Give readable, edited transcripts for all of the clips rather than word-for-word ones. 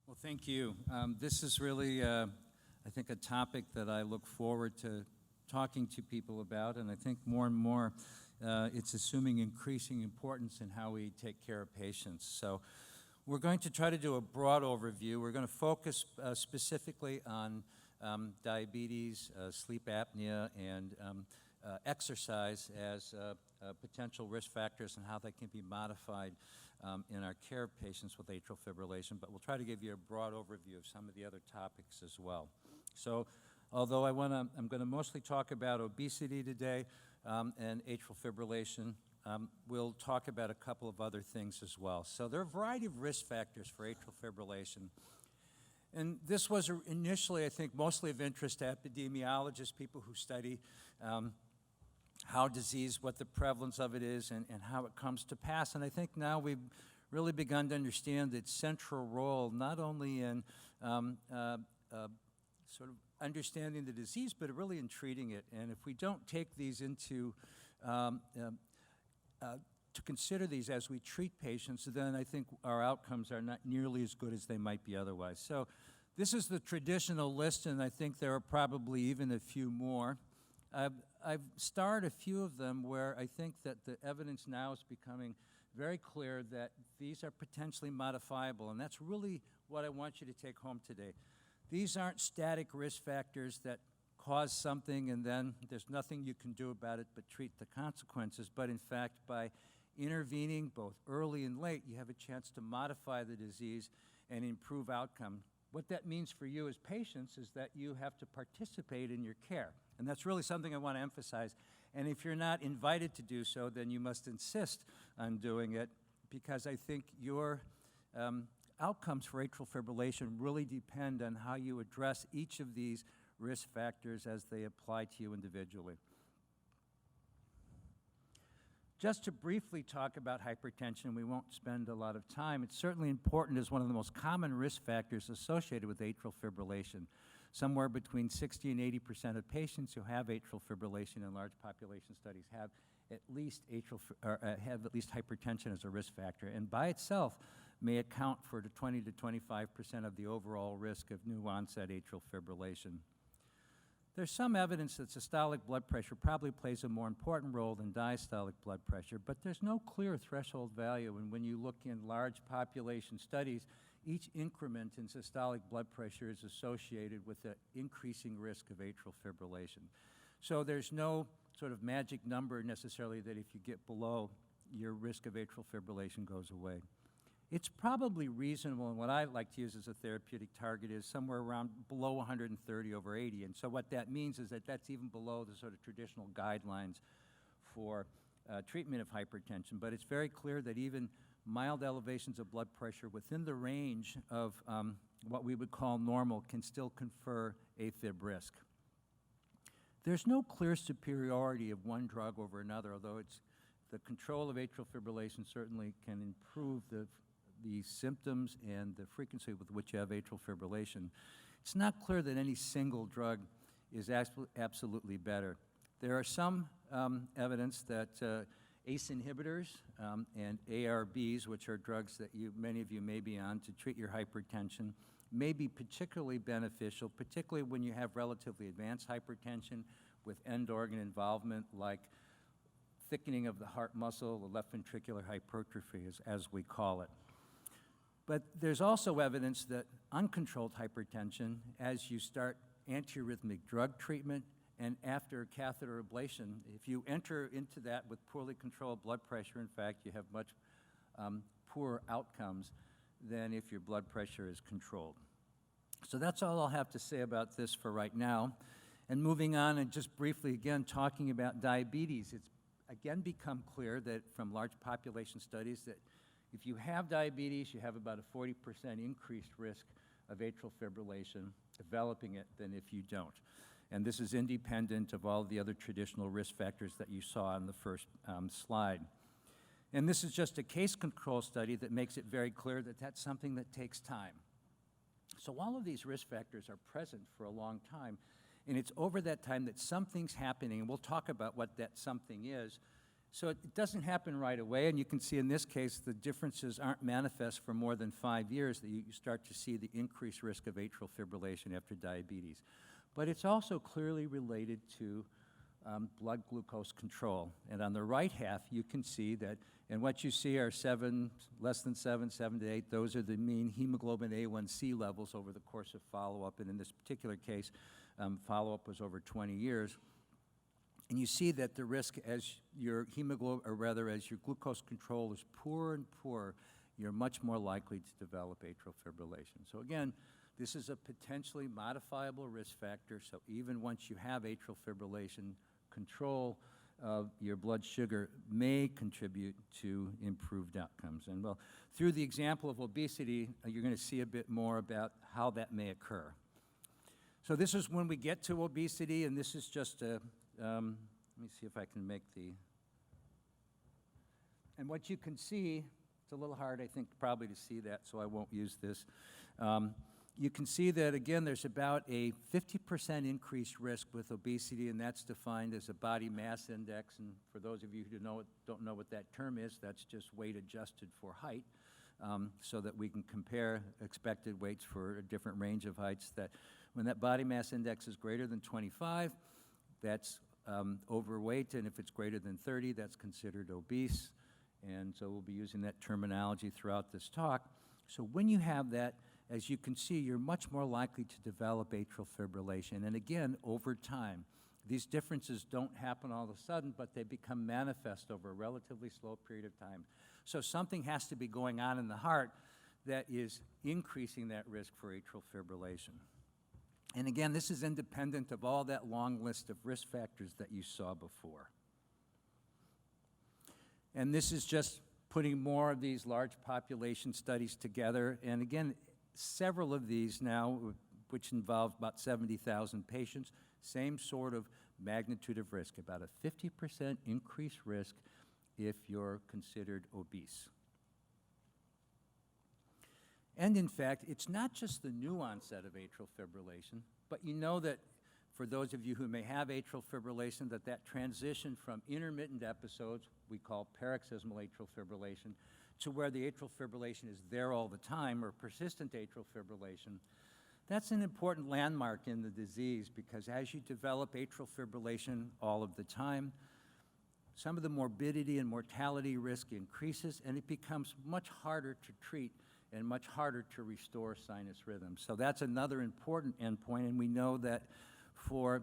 Well, thank you. This is really, I think, a topic that I look forward to talking to people about, and I think more and more it's assuming increasing importance in how we take care of patients. So we're going to try to do a broad overview. We're going to focus specifically on diabetes, sleep apnea, and exercise as potential risk factors and how they can be modified in our care of patients with atrial fibrillation, but we'll try to give you a broad overview of some of the other topics as well. So although I'm going to mostly talk about obesity today and atrial fibrillation, we'll talk about a couple of other things as well. So there are a variety of risk factors for atrial fibrillation. And this was initially, I think, mostly of interest to epidemiologists, people who study how disease, what the prevalence of it is, and how it comes to pass. And I think now we've really begun to understand its central role, not only in sort of understanding the disease, but really in treating it. And if we don't take these into to consider these as we treat patients, then I think our outcomes are not nearly as good as they might be otherwise. So this is the traditional list, and I think there are probably even a few more. I've starred a few of them where I think that the evidence now is becoming very clear that these are potentially modifiable, and that's really what I want you to take home today. These aren't static risk factors that cause something and then there's nothing you can do about it but treat the consequences, but in fact, by intervening both early and late, you have a chance to modify the disease and improve outcome. What that means for you as patients is that you have to participate in your care. And that's really something I want to emphasize. And if you're not invited to do so, then you must insist on doing it, because I think your outcomes for atrial fibrillation really depend on how you address each of these risk factors as they apply to you individually. Just to briefly talk about hypertension, we won't spend a lot of time. It's certainly important as one of the most common risk factors associated with atrial fibrillation. Somewhere between 60 and 80% of patients who have atrial fibrillation in large population studies have at least hypertension as a risk factor, and by itself may account for the 20 to 25% of the overall risk of new onset atrial fibrillation. There's some evidence that systolic blood pressure probably plays a more important role than diastolic blood pressure, but there's no clear threshold value, and when you look in large population studies, each increment in systolic blood pressure is associated with an increasing risk of atrial fibrillation. So there's no sort of magic number necessarily that if you get below, your risk of atrial fibrillation goes away. It's probably reasonable, and what I like to use as a therapeutic target is somewhere around below 130 over 80. And so what that means is that that's even below the sort of traditional guidelines for treatment of hypertension. But it's very clear that even mild elevations of blood pressure within the range of what we would call normal can still confer AFib risk. There's no clear superiority of one drug over another, although the control of atrial fibrillation certainly can improve the symptoms and the frequency with which you have atrial fibrillation. It's not clear that any single drug is absolutely better. There are some evidence that ACE inhibitors and ARBs, which are drugs that many of you may be on to treat your hypertension, may be particularly beneficial, particularly when you have relatively advanced hypertension with end organ involvement like thickening of the heart muscle, the left ventricular hypertrophy, as we call it. But there's also evidence that uncontrolled hypertension, as you start antiarrhythmic drug treatment and after catheter ablation, if you enter into that with poorly controlled blood pressure, in fact, you have much poorer outcomes than if your blood pressure is controlled. So that's all I'll have to say about this for right now. And moving on and just briefly again talking about diabetes, it's again become clear that from large population studies that if you have diabetes, you have about a 40% increased risk of atrial fibrillation developing it than if you don't. And this is independent of all the other traditional risk factors that you saw on the first slide. And this is just a case control study that makes it very clear that that's something that takes time. So all of these risk factors are present for a long time, and it's over that time that something's happening, and we'll talk about what that something is. So it doesn't happen right away, and you can see in this case the differences aren't manifest for more than 5 years that you start to see the increased risk of atrial fibrillation after diabetes. But it's also clearly related to blood glucose control. And on the right half, you can see that, and what you see are 7, less than 7, 7 to 8. Those are the mean hemoglobin A1C levels over the course of follow-up. And in this particular case, follow-up was over 20 years. And you see that the risk as your hemoglobin, or rather as your glucose control is poorer and poorer, you're much more likely to develop atrial fibrillation. So again, this is a potentially modifiable risk factor, so even once you have atrial fibrillation, control of your blood sugar may contribute to improved outcomes. And well, through the example of obesity, you're going to see a bit more about how that may occur. So this is when we get to obesity, and this is just a, let me see if I can make the, and what you can see, it's a little hard, I think, probably to see that, so I won't use this. You can see that, again, there's about a 50% increased risk with obesity, and that's defined as a body mass index. And for those of you who don't know what that term is, that's just weight adjusted for height, so that we can compare expected weights for a different range of heights. That when that body mass index is greater than 25, that's overweight, and if it's greater than 30, that's considered obese. And so we'll be using that terminology throughout this talk. So when you have that, as you can see, you're much more likely to develop atrial fibrillation. And again, over time, these differences don't happen all of a sudden, but they become manifest over a relatively slow period of time. So something has to be going on in the heart that is increasing that risk for atrial fibrillation. And again, this is independent of all that long list of risk factors that you saw before. And this is just putting more of these large population studies together. And again, several of these now, which involve about 70,000 patients, same sort of magnitude of risk, about a 50% increased risk if you're considered obese. And in fact, it's not just the new onset of atrial fibrillation, but you know that for those of you who may have atrial fibrillation, that transition from intermittent episodes, we call paroxysmal atrial fibrillation, to where the atrial fibrillation is there all the time, or persistent atrial fibrillation, that's an important landmark in the disease, because as you develop atrial fibrillation all of the time, some of the morbidity and mortality risk increases, and it becomes much harder to treat and much harder to restore sinus rhythm. So that's another important endpoint, and we know that for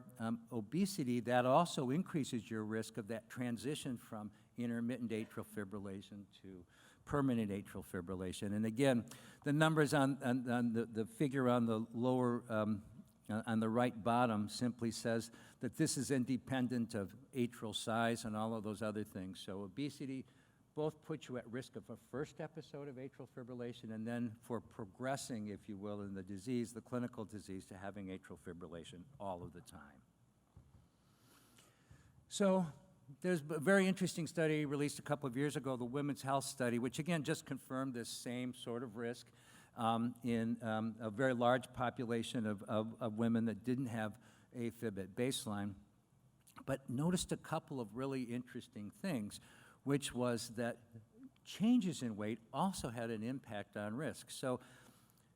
obesity, that also increases your risk of that transition from intermittent atrial fibrillation to permanent atrial fibrillation. And again, the numbers on the figure on the lower, on the right bottom simply says that this is independent of atrial size and all of those other things. So obesity both put you at risk of a first episode of atrial fibrillation, and then for progressing, if you will, in the disease, the clinical disease, to having atrial fibrillation all of the time. So there's a very interesting study released a couple of years ago, the Women's Health Study, which again just confirmed this same sort of risk in a very large population of women that didn't have AFib at baseline, but noticed a couple of really interesting things, which was that changes in weight also had an impact on risk. So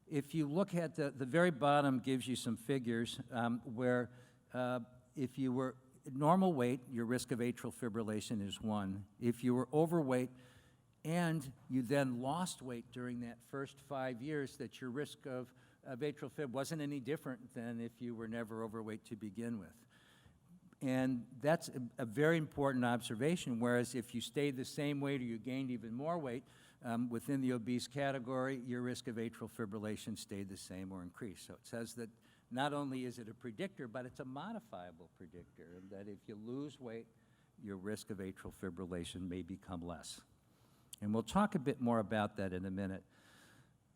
if you look at the very bottom gives you some figures where if you were normal weight, your risk of atrial fibrillation is 1. If you were overweight and you then lost weight during that first 5 years, that your risk of atrial fib wasn't any different than if you were never overweight to begin with. And that's a very important observation, whereas if you stayed the same weight or you gained even more weight within the obese category, your risk of atrial fibrillation stayed the same or increased. So it says that not only is it a predictor, but it's a modifiable predictor, that if you lose weight, your risk of atrial fibrillation may become less. And we'll talk a bit more about that in a minute.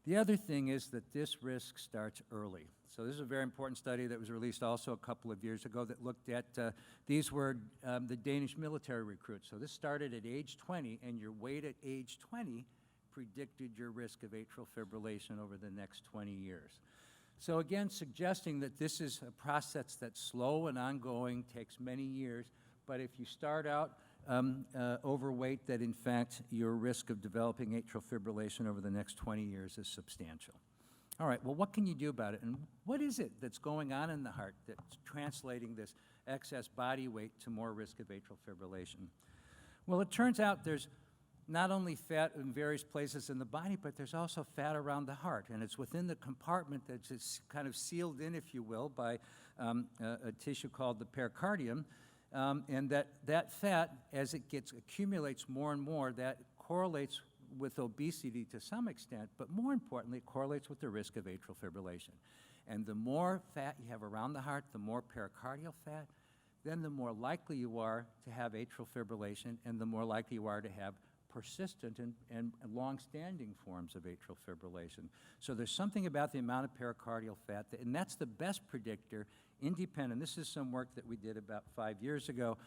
The other thing is that this risk starts early. So this is a very important study that was released also a couple of years ago that looked at, these were the Danish military recruits. So this started at age 20, and your weight at age 20 predicted your risk of atrial fibrillation over the next 20 years. So again, suggesting that this is a process that's slow and ongoing, takes many years, but if you start out overweight that, in fact, your risk of developing atrial fibrillation over the next 20 years is substantial. All right, well, what can you do about it? And what is it that's going on in the heart that's translating this excess body weight to more risk of atrial fibrillation? Well, it turns out there's not only fat in various places in the body, but there's also fat around the heart, and it's within the compartment that's just kind of sealed in, if you will, by a tissue called the pericardium, and that fat, as it accumulates more and more, that correlates with obesity to some extent, but more importantly, it correlates with the risk of atrial fibrillation. And the more fat you have around the heart, the more pericardial fat, then the more likely you are to have atrial fibrillation, and the more likely you are to have persistent and long-standing forms of atrial fibrillation. So there's something about the amount of pericardial fat, and that's the best predictor, independent. This is some work that we did about 5 years ago,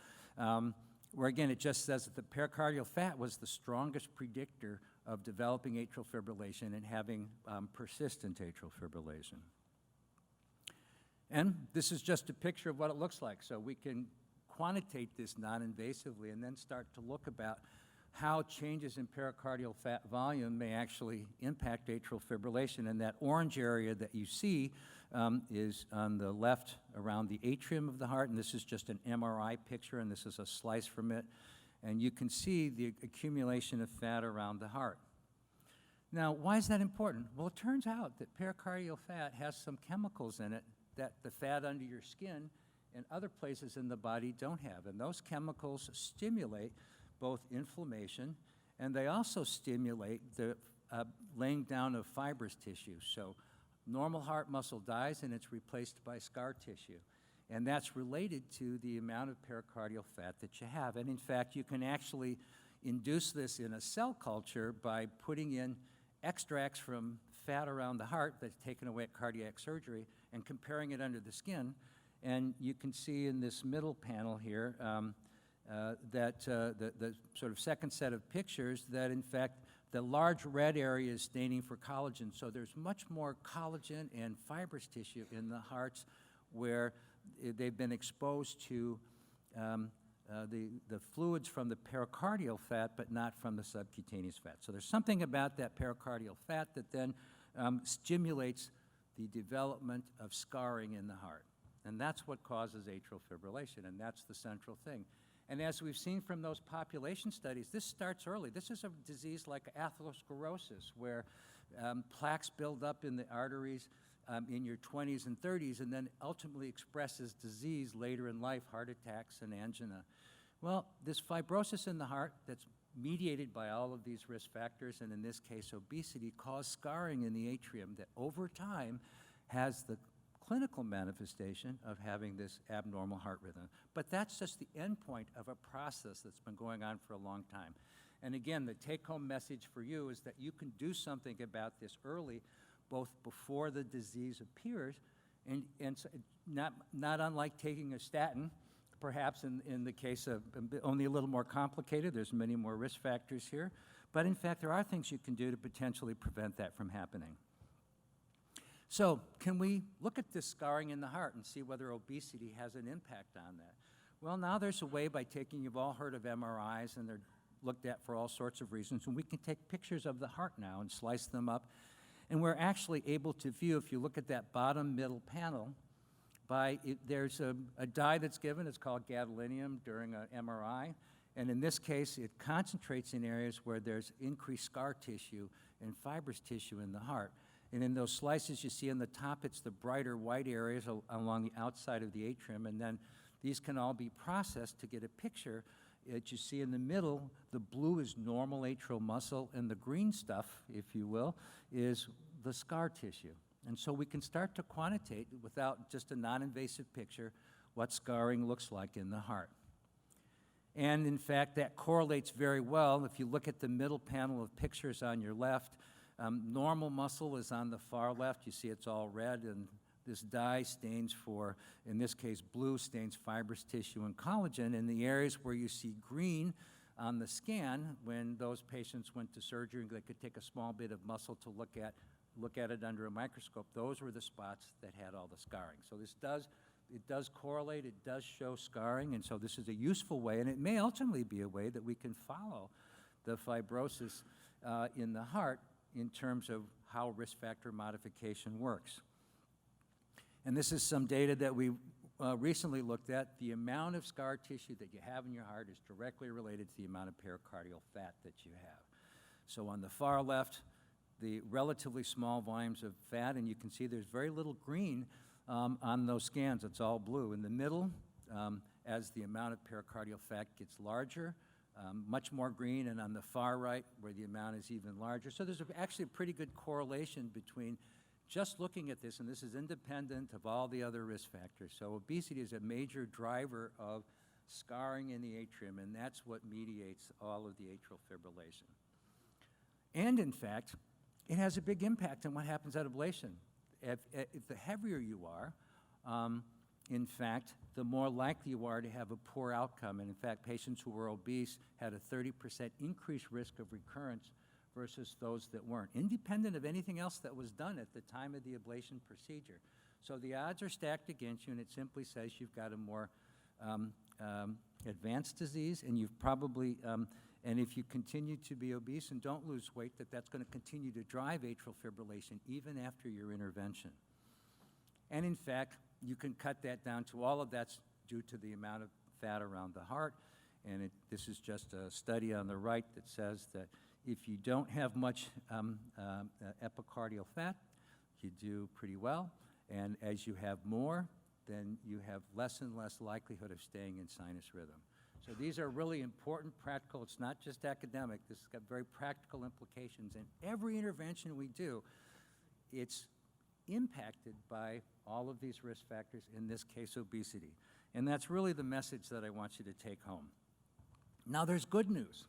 where again, it just says that the pericardial fat was the strongest predictor of developing atrial fibrillation and having persistent atrial fibrillation. And this is just a picture of what it looks like. So we can quantitate this non-invasively and then start to look about how changes in pericardial fat volume may actually impact atrial fibrillation. And that orange area that you see is on the left around the atrium of the heart, and this is just an MRI picture, and this is a slice from it. And you can see the accumulation of fat around the heart. Now, why is that important? Well, it turns out that pericardial fat has some chemicals in it that the fat under your skin and other places in the body don't have. And those chemicals stimulate both inflammation, and they also stimulate the laying down of fibrous tissue. So normal heart muscle dies, and it's replaced by scar tissue. And that's related to the amount of pericardial fat that you have. And in fact, you can actually induce this in a cell culture by putting in extracts from fat around the heart that's taken away at cardiac surgery and comparing it under the skin. And you can see in this middle panel here that the sort of second set of pictures that, in fact, the large red area is staining for collagen. So there's much more collagen and fibrous tissue in the hearts where they've been exposed to the fluids from the pericardial fat, but not from the subcutaneous fat. So there's something about that pericardial fat that then stimulates the development of scarring in the heart. And that's what causes atrial fibrillation, and that's the central thing. And as we've seen from those population studies, this starts early. This is a disease like atherosclerosis, where plaques build up in the arteries in your 20s and 30s, and then ultimately expresses disease later in life, heart attacks and angina. Well, this fibrosis in the heart that's mediated by all of these risk factors, and in this case obesity, cause scarring in the atrium that over time has the clinical manifestation of having this abnormal heart rhythm. But that's just the end point of a process that's been going on for a long time. And again, the take-home message for you is that you can do something about this early, both before the disease appears, and so not unlike taking a statin, perhaps in the case of only a little more complicated. There's many more risk factors here. But in fact, there are things you can do to potentially prevent that from happening. So can we look at this scarring in the heart and see whether obesity has an impact on that? Well, now there's a way by taking, you've all heard of MRIs, and they're looked at for all sorts of reasons, and we can take pictures of the heart now and slice them up. And we're actually able to view, if you look at that bottom middle panel, there's a dye that's given, it's called gadolinium during an MRI, and in this case, it concentrates in areas where there's increased scar tissue and fibrous tissue in the heart. And in those slices you see on the top, it's the brighter white areas along the outside of the atrium, and then these can all be processed to get a picture that you see in the middle. The blue is normal atrial muscle, and the green stuff, if you will, is the scar tissue. And so we can start to quantitate, without just a non-invasive picture, what scarring looks like in the heart. And in fact, that correlates very well. If you look at the middle panel of pictures on your left, normal muscle is on the far left. You see it's all red, and this dye stains for, in this case, blue stains fibrous tissue and collagen. In the areas where you see green on the scan, when those patients went to surgery, they could take a small bit of muscle to look at it under a microscope. Those were the spots that had all the scarring. So this does, It does correlate, it does show scarring, and so this is a useful way, and it may ultimately be a way that we can follow the fibrosis in the heart in terms of how risk factor modification works. And this is some data that we recently looked at. The amount of scar tissue that you have in your heart is directly related to the amount of pericardial fat that you have. So on the far left, the relatively small volumes of fat, and you can see there's very little green on those scans. It's all blue. In the middle, as the amount of pericardial fat gets larger, much more green, and on the far right, where the amount is even larger. So there's actually a pretty good correlation between just looking at this, and this is independent of all the other risk factors. So obesity is a major driver of scarring in the atrium, and that's what mediates all of the atrial fibrillation. And in fact, it has a big impact on what happens at ablation. If the heavier you are, in fact, the more likely you are to have a poor outcome. And in fact, patients who were obese had a 30% increased risk of recurrence versus those that weren't, independent of anything else that was done at the time of the ablation procedure. So the odds are stacked against you, and it simply says you've got a more advanced disease, and you've probably, and if you continue to be obese and don't lose weight, that's going to continue to drive atrial fibrillation even after your intervention. And in fact, you can cut that down to all of that's due to the amount of fat around the heart, and this is just a study on the right that says that if you don't have much epicardial fat, you do pretty well. And as you have more, then you have less and less likelihood of staying in sinus rhythm. So these are really important practical, it's not just academic, this has got very practical implications. And every intervention we do, it's impacted by all of these risk factors, in this case, obesity. And that's really the message that I want you to take home. Now there's good news.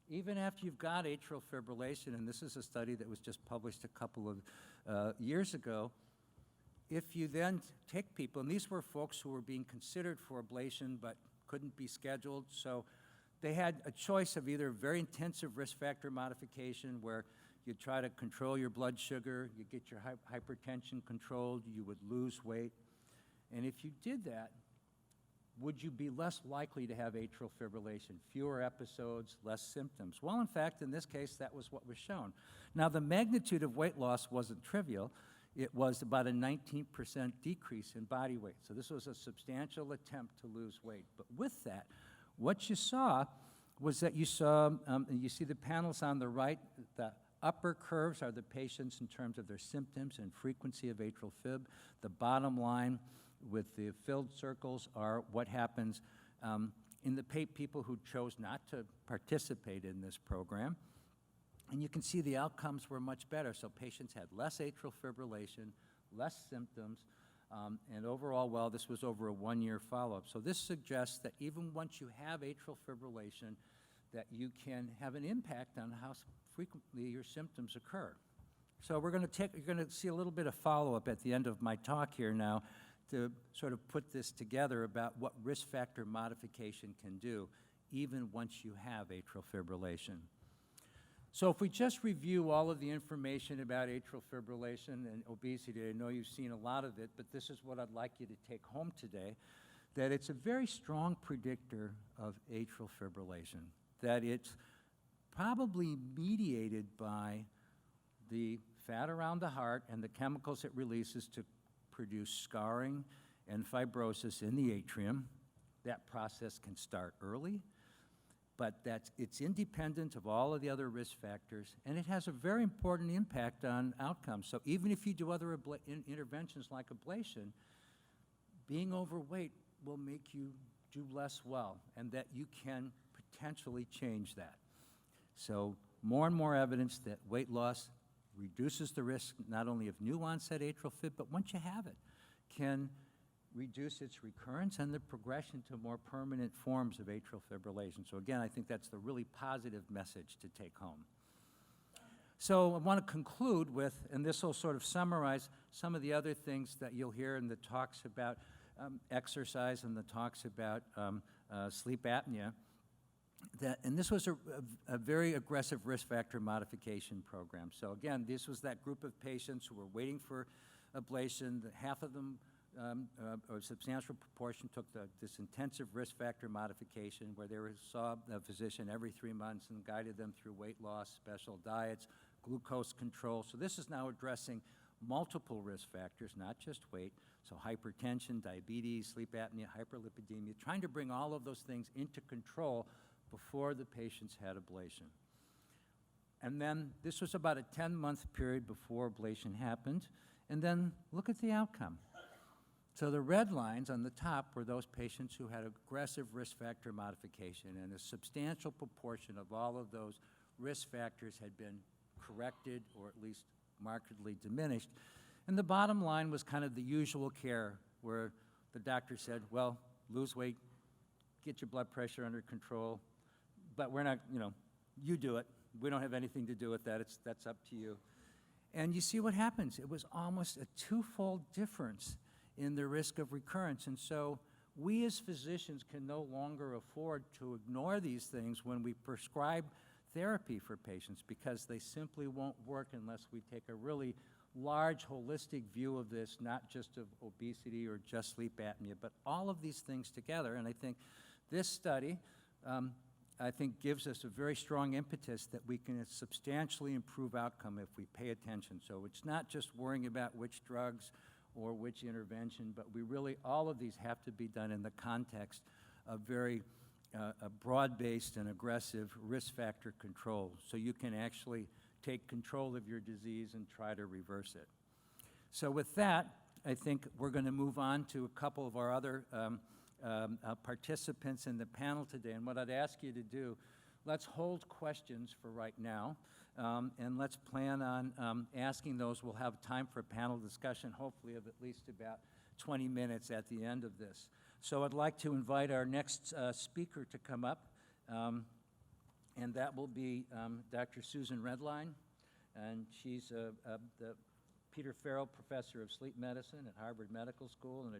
Even after you've got atrial fibrillation, and this is a study that was just published a couple of years ago, if you then take people, and these were folks who were being considered for ablation but couldn't be scheduled, so they had a choice of either very intensive risk factor modification where you try to control your blood sugar, you get your hypertension controlled, you would lose weight. And if you did that, would you be less likely to have atrial fibrillation? Fewer episodes, less symptoms. Well, in fact, in this case, that was what was shown. Now, the magnitude of weight loss wasn't trivial. It was about a 19% decrease in body weight. So this was a substantial attempt to lose weight. But with that, what you saw was that you saw, you see the panels on the right, the upper curves are the patients in terms of their symptoms and frequency of atrial fib. The bottom line with the filled circles are what happens in the people who chose not to participate in this program. And you can see the outcomes were much better. So patients had less atrial fibrillation, less symptoms, and overall, well, this was over a one-year follow-up. So this suggests that even once you have atrial fibrillation, that you can have an impact on how frequently your symptoms occur. So you're going to see a little bit of follow-up at the end of my talk here now to sort of put this together about what risk factor modification can do even once you have atrial fibrillation. So if we just review all of the information about atrial fibrillation and obesity, I know you've seen a lot of it, but this is what I'd like you to take home today, that it's a very strong predictor of atrial fibrillation, that it's probably mediated by the fat around the heart and the chemicals it releases to produce scarring and fibrosis in the atrium. That process can start early, but it's independent of all of the other risk factors, and it has a very important impact on outcomes. So even if you do other interventions like ablation, being overweight will make you do less well, and that you can potentially change that. So more and more evidence that weight loss reduces the risk not only of new onset atrial fib, but once you have it, can reduce its recurrence and the progression to more permanent forms of atrial fibrillation. So again, I think that's the really positive message to take home. So I want to conclude with, and this will sort of summarize some of the other things that you'll hear in the talks about exercise and the talks about sleep apnea. And this was a very aggressive risk factor modification program. So again, this was that group of patients who were waiting for ablation. Half of them a substantial proportion took this intensive risk factor modification where they saw a physician every 3 months and guided them through weight loss, special diets, glucose control. So this is now addressing multiple risk factors, not just weight. So hypertension, diabetes, sleep apnea, hyperlipidemia, trying to bring all of those things into control before the patients had ablation. And then this was about a 10-month period before ablation happened. And then look at the outcome. So the red lines on the top were those patients who had aggressive risk factor modification, and a substantial proportion of all of those risk factors had been corrected or at least markedly diminished. And the bottom line was kind of the usual care where the doctor said, well, lose weight, get your blood pressure under control, but we're not, you do it. We don't have anything to do with that. That's up to you. And you see what happens. It was almost a twofold difference in the risk of recurrence. And so we as physicians can no longer afford to ignore these things when we prescribe therapy for patients, because they simply won't work unless we take a really large holistic view of this, not just of obesity or just sleep apnea, but all of these things together. And I think this study, gives us a very strong impetus that we can substantially improve outcome if we pay attention. So it's not just worrying about which drugs or which intervention, but we really, all of these have to be done in the context of very a broad-based and aggressive risk factor control, so you can actually take control of your disease and try to reverse it. So with that, I think we're going to move on to a couple of our other participants in the panel today. And what I'd ask you to do, let's hold questions for right now, and let's plan on asking those. We'll have time for a panel discussion, hopefully of at least about 20 minutes at the end of this. So I'd like to invite our next speaker to come up, and that will be Dr. Susan Redline, and she's the Peter Farrell Professor of Sleep Medicine at Harvard Medical School, and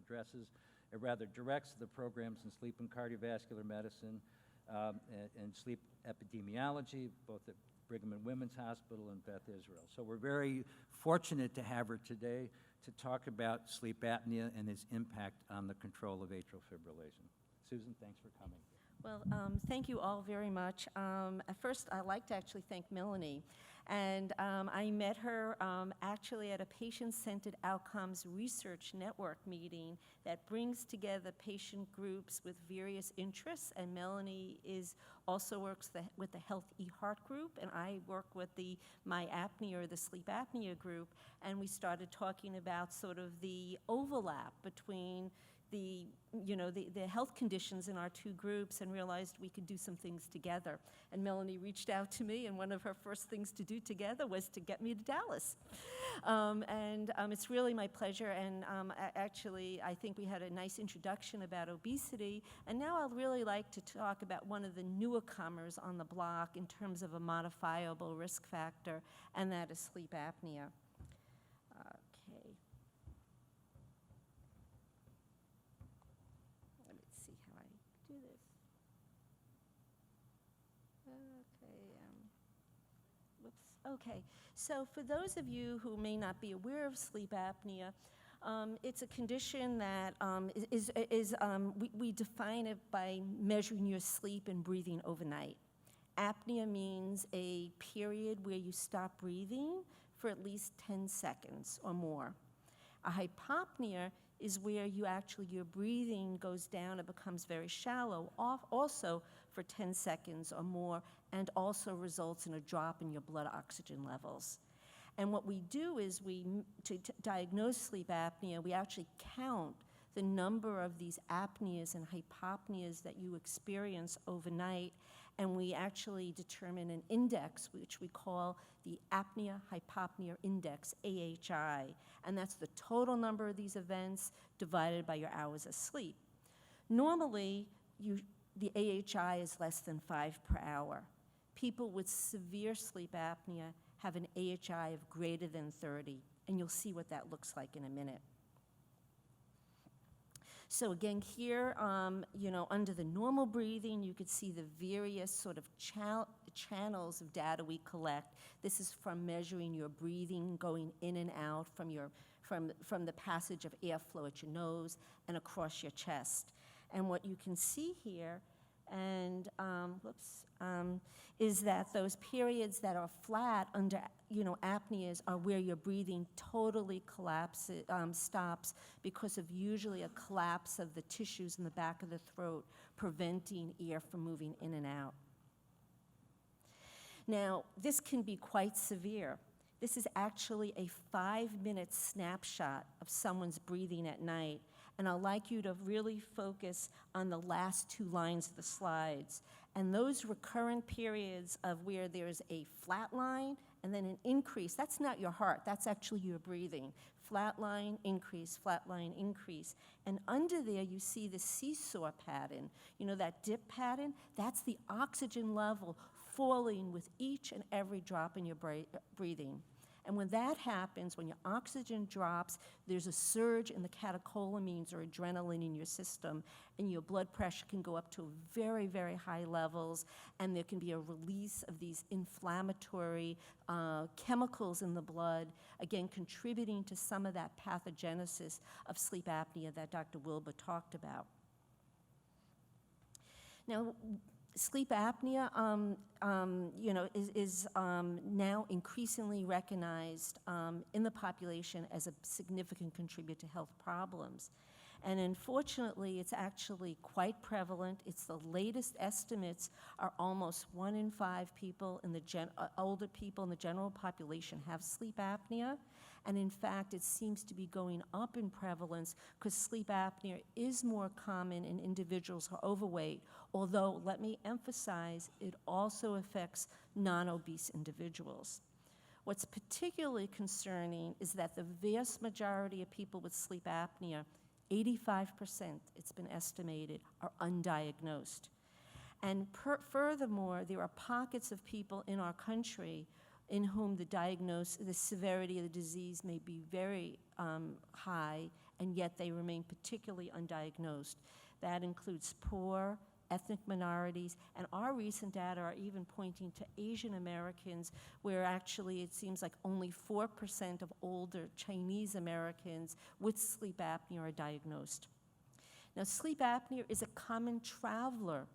directs the programs in sleep and cardiovascular medicine and sleep epidemiology, both at Brigham and Women's Hospital and Beth Israel. So we're very fortunate to have her today to talk about sleep apnea and its impact on the control of atrial fibrillation. Susan, thanks for coming. Well, thank you all very much. At first, I'd like to actually thank Melanie. And I met her actually at a patient-centered outcomes research network meeting that brings together patient groups with various interests. And Melanie also works with the Health eHeart group, and I work with the myapnea or the sleep apnea group. And we started talking about sort of the overlap between the health conditions in our two groups, and realized we could do some things together. And Melanie reached out to me, and one of her first things to do together was to get me to Dallas. It's really my pleasure, and actually I think we had a nice introduction about obesity, and now I'd really like to talk about one of the newer comers on the block in terms of a modifiable risk factor, and that is sleep apnea. Okay, so for those of you who may not be aware of sleep apnea, it's a condition that we define it by measuring your sleep and breathing overnight. Apnea means a period where you stop breathing for at least 10 seconds or more. A hypopnea is where your breathing goes down and becomes very shallow, also for 10 seconds or more, and also results in a drop in your blood oxygen levels. And what we do is to diagnose sleep apnea, we actually count the number of these apneas and hypopneas that you experience overnight, and we actually determine an index, which we call the apnea-hypopnea index, AHI, and that's the total number of these events divided by your hours of sleep. Normally, the AHI is less than 5 per hour. People with severe sleep apnea have an AHI of greater than 30, and you'll see what that looks like in a minute. So again, here, under the normal breathing, you could see the various sort of channels of data we collect. This is from measuring your breathing going in and out from your from the passage of airflow at your nose and across your chest. And what you can see here, and is that those periods that are flat under apneas are where your breathing totally collapses, stops because of usually a collapse of the tissues in the back of the throat, preventing air from moving in and out. Now, this can be quite severe. This is actually a 5-minute snapshot of someone's breathing at night, and I'd like you to really focus on the last 2 lines of the slides. And those recurrent periods of where there's a flat line and then an increase, that's not your heart, that's actually your breathing. Flat line, increase, flat line, increase. And under there, you see the seesaw pattern. You know, that dip pattern? That's the oxygen level falling with each and every drop in your breathing. And when that happens, when your oxygen drops, there's a surge in the catecholamines or adrenaline in your system, and your blood pressure can go up to very, very high levels, and there can be a release of these inflammatory chemicals in the blood, again, contributing to some of that pathogenesis of sleep apnea that Dr. Wilbur talked about. Now, sleep apnea, is now increasingly recognized in the population as a significant contributor to health problems. And unfortunately, it's actually quite prevalent. It's the latest estimates are almost 1 in 5 people in the older people in the general population have sleep apnea. And in fact, it seems to be going up in prevalence because sleep apnea is more common in individuals who are overweight, although, let me emphasize, it also affects non-obese individuals. What's particularly concerning is that the vast majority of people with sleep apnea, 85%, it's been estimated, are undiagnosed. And furthermore, there are pockets of people in our country in whom the severity of the disease may be very high, and yet they remain particularly undiagnosed. That includes poor, ethnic minorities, and our recent data are even pointing to Asian Americans, where actually it seems like only 4% of older Chinese Americans with sleep apnea are diagnosed. Now, sleep apnea is a common traveler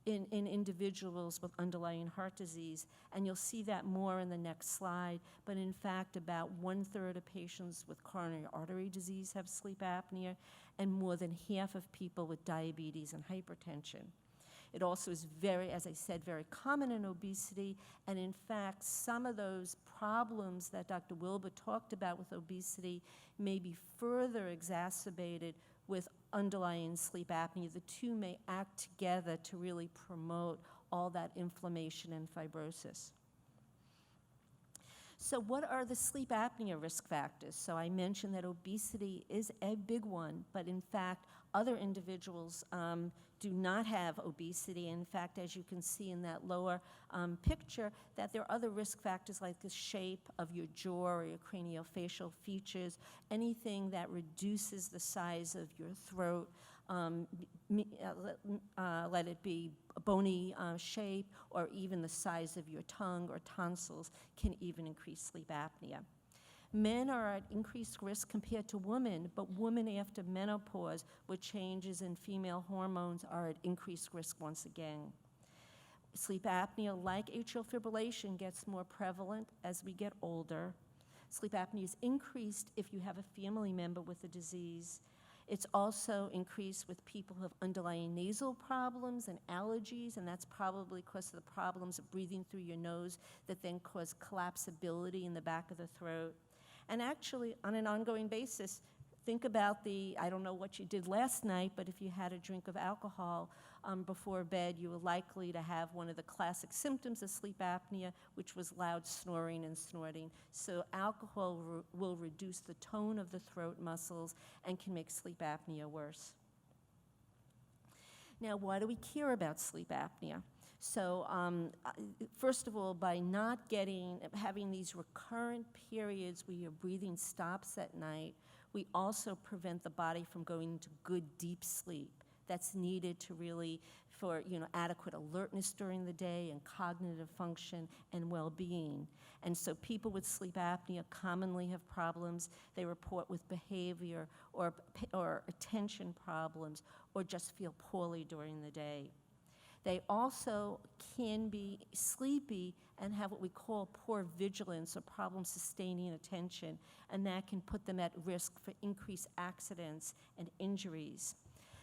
in individuals with underlying heart disease, and you'll see that more in the next slide, but in fact, about 1/3 of patients with coronary artery disease have sleep apnea, and more than half of people with diabetes and hypertension. It also is very, as I said, very common in obesity, and in fact, some of those problems that Dr. Wilbur talked about with obesity may be further exacerbated with underlying sleep apnea. The two may act together to really promote all that inflammation and fibrosis. So what are the sleep apnea risk factors? So I mentioned that obesity is a big one, but in fact, other individuals do not have obesity. In fact, as you can see in that lower picture, that there are other risk factors like the shape of your jaw or your craniofacial features, anything that reduces the size of your throat, let it be a bony shape, or even the size of your tongue or tonsils can even increase sleep apnea. Men are at increased risk compared to women, but women after menopause with changes in female hormones are at increased risk once again. Sleep apnea, like atrial fibrillation, gets more prevalent as we get older. Sleep apnea is increased if you have a family member with the disease. It's also increased with people who have underlying nasal problems and allergies, and that's probably because of the problems of breathing through your nose that then cause collapsibility in the back of the throat. And actually, on an ongoing basis, think about I don't know what you did last night, but if you had a drink of alcohol before bed, you were likely to have one of the classic symptoms of sleep apnea, which was loud snoring and snorting. So alcohol will reduce the tone of the throat muscles and can make sleep apnea worse. Now, why do we care about sleep apnea? So first of all, by not having these recurrent periods where your breathing stops at night, we also prevent the body from going into good deep sleep. that's needed to really, for adequate alertness during the day and cognitive function and well-being. And so people with sleep apnea commonly have problems. They report with behavior or attention problems or just feel poorly during the day. They also can be sleepy and have what we call poor vigilance or problem sustaining attention, and that can put them at risk for increased accidents and injuries.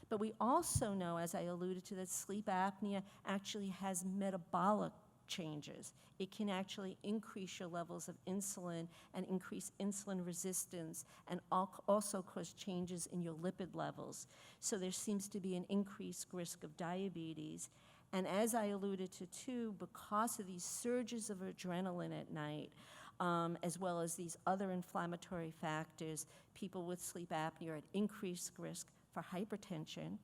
But we also know, as I alluded to, that sleep apnea actually has metabolic changes. It can actually increase your levels of insulin and increase insulin resistance and also cause changes in your lipid levels. So there seems to be an increased risk of diabetes. And as I alluded to too, because of these surges of adrenaline at night, as well as these other inflammatory factors, people with sleep apnea are at increased risk for hypertension,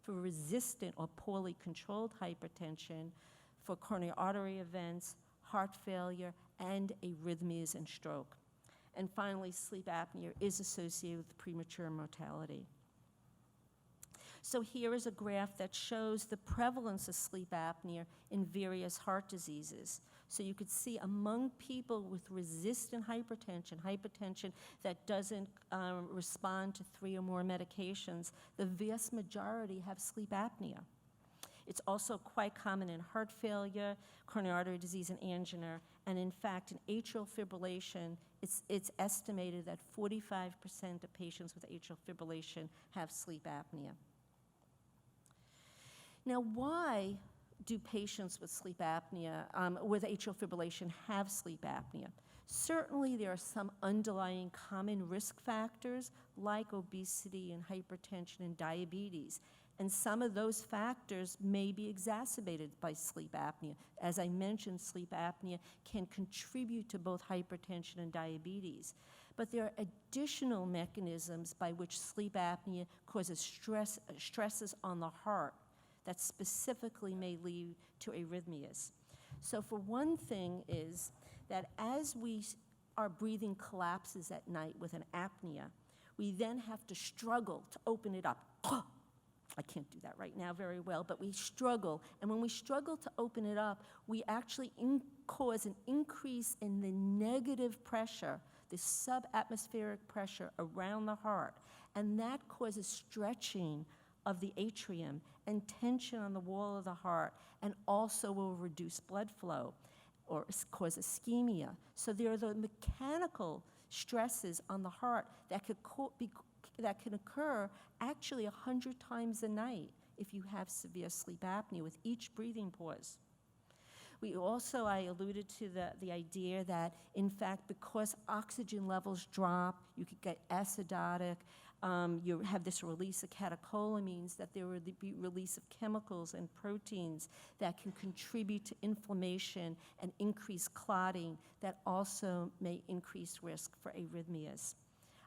for resistant or poorly controlled hypertension, for coronary artery events, heart failure, and arrhythmias and stroke. And finally, sleep apnea is associated with premature mortality. So here is a graph that shows the prevalence of sleep apnea in various heart diseases. So you could see among people with resistant hypertension that doesn't respond to 3 or more medications, the vast majority have sleep apnea. It's also quite common in heart failure, coronary artery disease, and angina. And in fact, in atrial fibrillation, it's estimated that 45% of patients with atrial fibrillation have sleep apnea. Now, why do patients with sleep apnea, with atrial fibrillation, have sleep apnea? Certainly, there are some underlying common risk factors like obesity and hypertension and diabetes. And some of those factors may be exacerbated by sleep apnea. As I mentioned, sleep apnea can contribute to both hypertension and diabetes. But there are additional mechanisms by which sleep apnea causes stresses on the heart that specifically may lead to arrhythmias. So for one thing is that as our breathing collapses at night with an apnea, we then have to struggle to open it up. I can't do that right now very well, but we struggle. And when we struggle to open it up, we actually cause an increase in the negative pressure, the subatmospheric pressure around the heart. And that causes stretching of the atrium and tension on the wall of the heart, and also will reduce blood flow or cause ischemia. So there are the mechanical stresses on the heart that can occur actually 100 times a night if you have severe sleep apnea with each breathing pause. We also, I alluded to the idea that, in fact, because oxygen levels drop, you could get acidotic, you have this release of catecholamines, that there will be release of chemicals and proteins that can contribute to inflammation and increase clotting that also may increase risk for arrhythmias.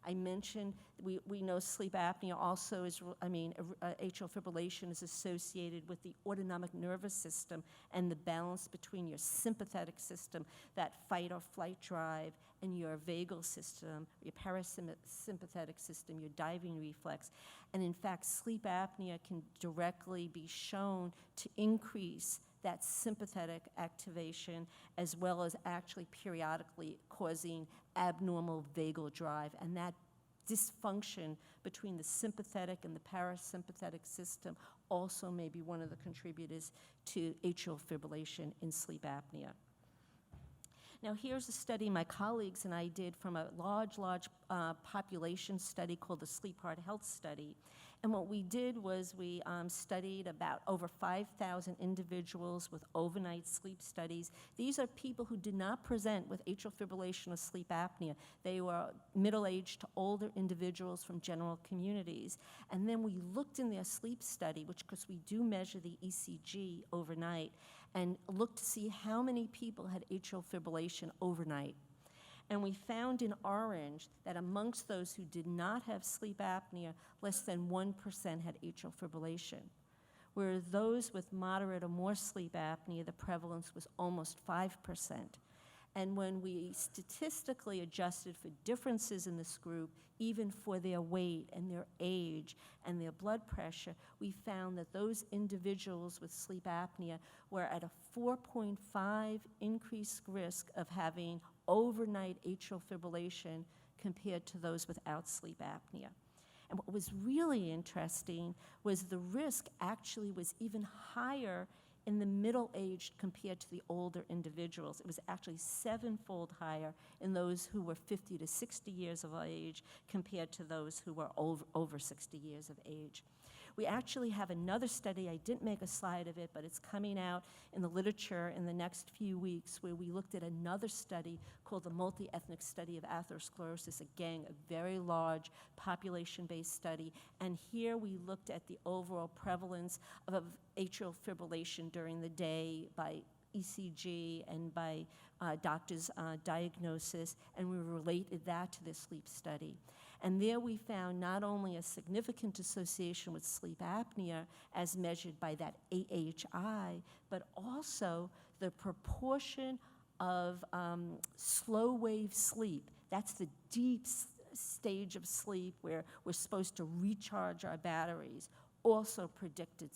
I mentioned we know sleep apnea also is, atrial fibrillation is associated with the autonomic nervous system and the balance between your sympathetic system, that fight or flight drive, and your vagal system, your parasympathetic system, your diving reflex. And in fact, sleep apnea can directly be shown to increase that sympathetic activation, as well as actually periodically causing abnormal vagal drive. And that dysfunction between the sympathetic and the parasympathetic system also may be one of the contributors to atrial fibrillation in sleep apnea. Now, here's a study my colleagues and I did from a large population study called the Sleep Heart Health Study. And what we did was we studied about over 5,000 individuals with overnight sleep studies. These are people who did not present with atrial fibrillation or sleep apnea. They were middle-aged to older individuals from general communities. And then we looked in their sleep study, because we do measure the ECG overnight, and looked to see how many people had atrial fibrillation overnight. And we found in orange that amongst those who did not have sleep apnea, less than 1% had atrial fibrillation. Whereas those with moderate or more sleep apnea, the prevalence was almost 5%. And when we statistically adjusted for differences in this group, even for their weight and their age and their blood pressure, we found that those individuals with sleep apnea were at a 4.5 increased risk of having overnight atrial fibrillation compared to those without sleep apnea. And what was really interesting was the risk actually was even higher in the middle age compared to the older individuals. It was actually 7-fold higher in those who were 50 to 60 years of age compared to those who were over 60 years of age. We actually have another study, I didn't make a slide of it, but it's coming out in the literature in the next few weeks, where we looked at another study called the Multi-Ethnic Study of Atherosclerosis, again, a very large population-based study. And here we looked at the overall prevalence of atrial fibrillation during the day by ECG and by doctor's diagnosis, and we related that to the sleep study. And there we found not only a significant association with sleep apnea as measured by that AHI, but also the proportion of slow wave sleep. That's the deep stage of sleep where we're supposed to recharge our batteries, also predicted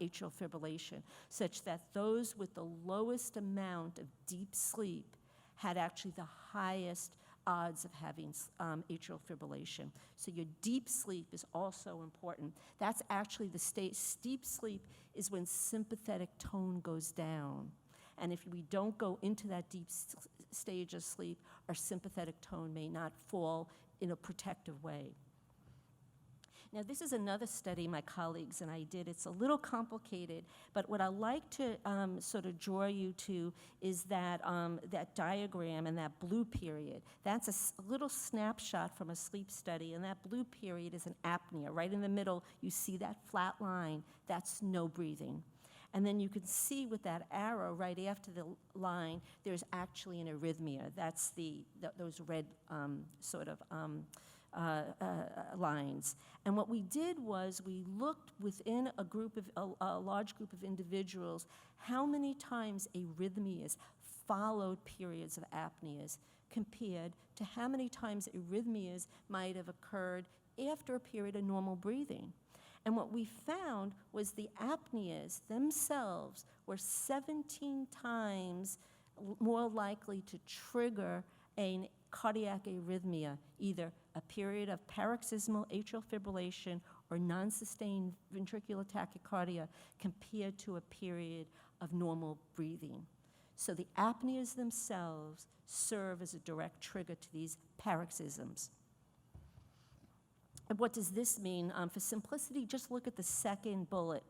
atrial fibrillation, such that those with the lowest amount of deep sleep had actually the highest odds of having atrial fibrillation. So your deep sleep is also important. That's actually the state. Deep sleep is when sympathetic tone goes down. And if we don't go into that deep stage of sleep, our sympathetic tone may not fall in a protective way. Now, this is another study my colleagues and I did. It's a little complicated, but what I like to sort of draw you to is that, that diagram and that blue period. That's a little snapshot from a sleep study, and that blue period is an apnea. Right in the middle, you see that flat line. That's no breathing. And then you can see with that arrow right after the line, there's actually an arrhythmia. That's those red sort of lines. And what we did was we looked within a group of a large group of individuals how many times arrhythmias followed periods of apneas compared to how many times arrhythmias might have occurred after a period of normal breathing. And what we found was the apneas themselves were 17 times more likely to trigger a cardiac arrhythmia, either a period of paroxysmal atrial fibrillation or non-sustained ventricular tachycardia compared to a period of normal breathing. So the apneas themselves serve as a direct trigger to these paroxysms. And what does this mean? For simplicity, just look at the second bullet.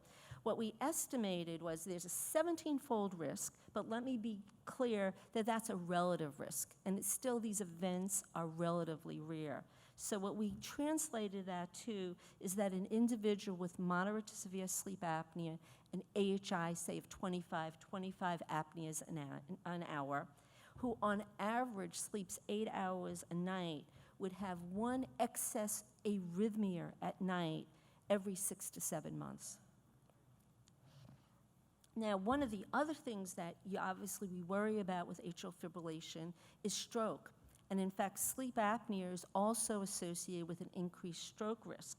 What we estimated was there's a 17-fold risk, but let me be clear that that's a relative risk, and it's still these events are relatively rare. So what we translated that to is that an individual with moderate to severe sleep apnea, an AHI, say, of 25 apneas an hour, who on average sleeps 8 hours a night, would have one excess arrhythmia at night every 6 to 7 months. Now, one of the other things that obviously we worry about with atrial fibrillation is stroke. And in fact, sleep apnea is also associated with an increased stroke risk.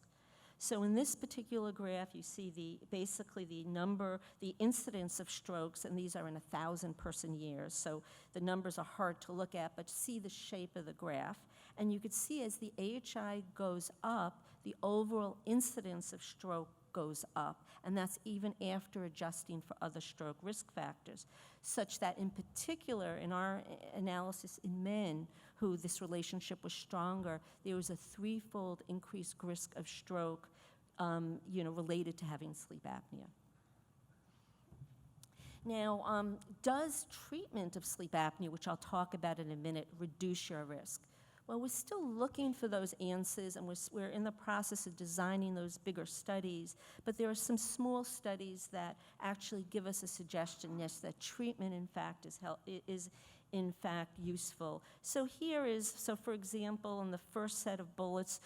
So in this particular graph, you see basically the incidence of strokes, and these are in 1,000-person years. So the numbers are hard to look at, but see the shape of the graph. And you could see as the AHI goes up, the overall incidence of stroke goes up, and that's even after adjusting for other stroke risk factors, such that in particular in our analysis in men who this relationship was stronger, there was a 3-fold increased risk of stroke related to having sleep apnea. Now, does treatment of sleep apnea, which I'll talk about in a minute, reduce your risk? Well, we're still looking for those answers, and we're in the process of designing those bigger studies, but there are some small studies that actually give us a suggestion, yes, that treatment, in fact, is in fact useful. So for example, in the first set of bullets,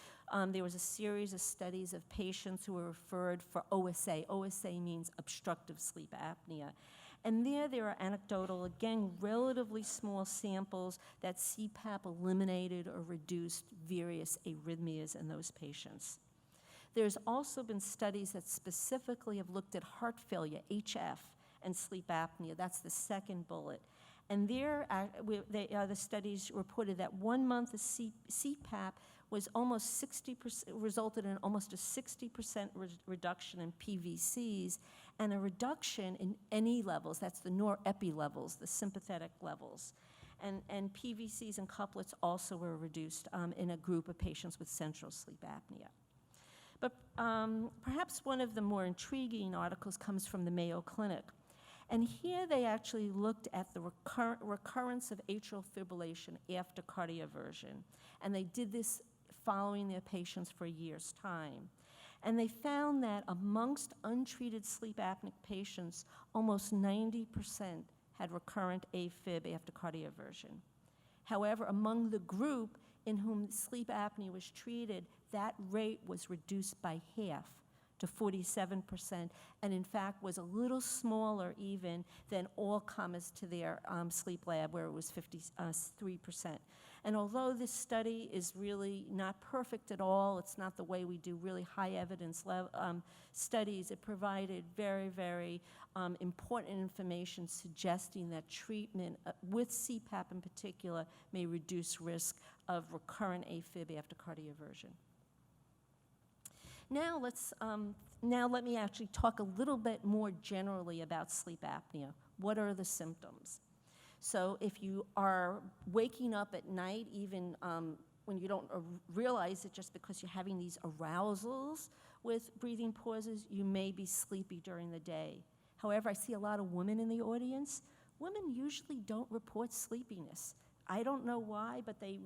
there was a series of studies of patients who were referred for OSA. OSA means obstructive sleep apnea. And there are anecdotal, again, relatively small samples that CPAP eliminated or reduced various arrhythmias in those patients. There's also been studies that specifically have looked at heart failure, HF, and sleep apnea. That's the second bullet. And the studies reported that 1 month of CPAP was almost 60%, resulted in almost a 60% reduction in PVCs and a reduction in NE levels, that's the norepi levels, the sympathetic levels. And PVCs and couplets also were reduced in a group of patients with central sleep apnea. But perhaps one of the more intriguing articles comes from the Mayo Clinic. And here they actually looked at the recurrence of atrial fibrillation after cardioversion. And they did this following their patients for a year's time. And they found that amongst untreated sleep apneic patients, almost 90% had recurrent AFib after cardioversion. However, among the group in whom sleep apnea was treated, that rate was reduced by half to 47%, and in fact was a little smaller even than all comers to their sleep lab, where it was 53%. And although this study is really not perfect at all, it's not the way we do really high evidence studies, it provided very, very important information suggesting that treatment with CPAP in particular may reduce risk of recurrent AFib after cardioversion. Now let me actually talk a little bit more generally about sleep apnea. What are the symptoms? So if you are waking up at night, even when you don't realize it, just because you're having these arousals with breathing pauses, you may be sleepy during the day. However, I see a lot of women in the audience. Women usually don't report sleepiness. I don't know why, but they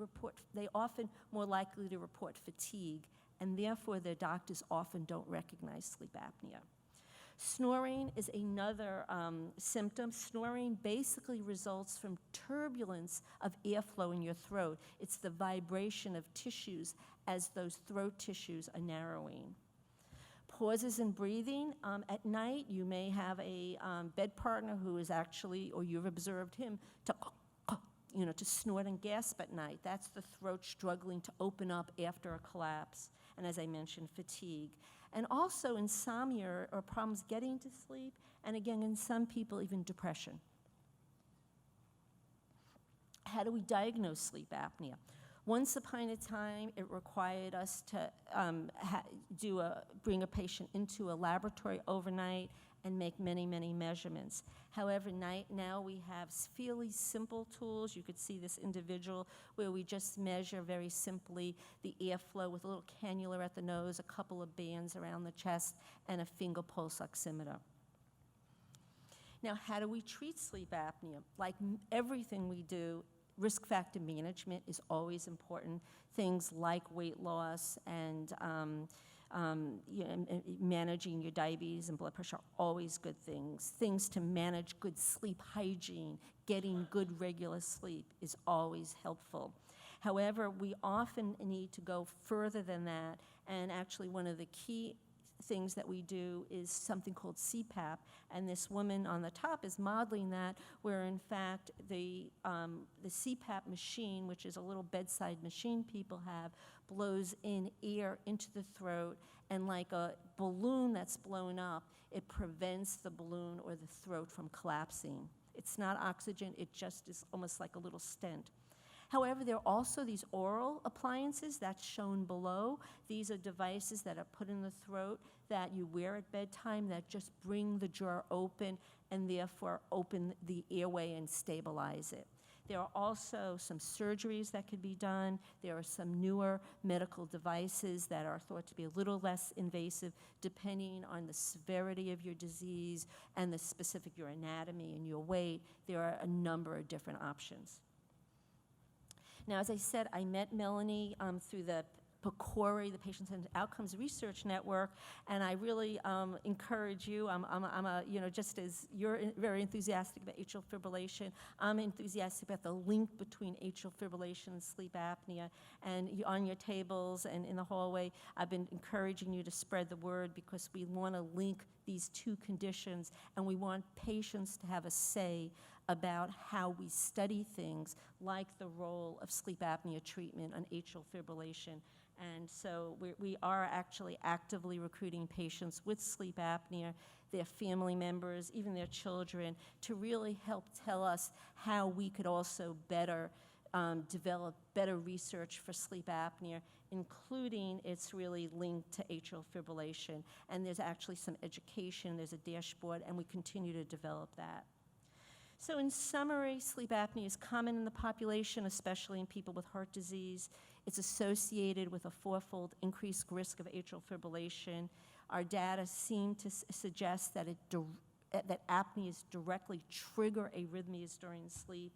often more likely to report fatigue, and therefore their doctors often don't recognize sleep apnea. Snoring is another symptom. Snoring basically results from turbulence of airflow in your throat. It's the vibration of tissues as those throat tissues are narrowing. Pauses in breathing. At night, you may have a bed partner who is actually, or you've observed him, to snort and gasp at night. That's the throat struggling to open up after a collapse. And as I mentioned, fatigue. And also insomnia or problems getting to sleep, and again, in some people, even depression. How do we diagnose sleep apnea? Once upon a time, it required us to bring a patient into a laboratory overnight and make many, many measurements. However, now we have fairly simple tools. You could see this individual where we just measure very simply the airflow with a little cannula at the nose, a couple of bands around the chest, and a finger pulse oximeter. Now, how do we treat sleep apnea? Like everything we do, risk factor management is always important. Things like weight loss and managing your diabetes and blood pressure are always good things. Things to manage good sleep hygiene, getting good regular sleep is always helpful. However, we often need to go further than that, and actually one of the key things that we do is something called CPAP, and this woman on the top is modeling that, where in fact the CPAP machine, which is a little bedside machine people have, blows in air into the throat, and like a balloon that's blown up, it prevents the balloon or the throat from collapsing. It's not oxygen, it just is almost like a little stent. However, there are also these oral appliances that's shown below. These are devices that are put in the throat that you wear at bedtime that just bring the jaw open and therefore open the airway and stabilize it. There are also some surgeries that could be done. There are some newer medical devices that are thought to be a little less invasive depending on the severity of your disease and the specific your anatomy and your weight. There are a number of different options. Now, as I said, I met Melanie through the PCORI, the Patient-Centered Outcomes Research Network, and I really encourage you. Just as you're very enthusiastic about atrial fibrillation, I'm enthusiastic about the link between atrial fibrillation and sleep apnea. And on your tables and in the hallway, I've been encouraging you to spread the word because we want to link these two conditions, and we want patients to have a say about how we study things like the role of sleep apnea treatment on atrial fibrillation. And so we are actually actively recruiting patients with sleep apnea, their family members, even their children, to really help tell us how we could also better develop better research for sleep apnea, including its really linked to atrial fibrillation. And there's actually some education, there's a dashboard, and we continue to develop that. So in summary, sleep apnea is common in the population, especially in people with heart disease. It's associated with a fourfold increased risk of atrial fibrillation. Our data seem to suggest that that apneas directly trigger arrhythmias during sleep.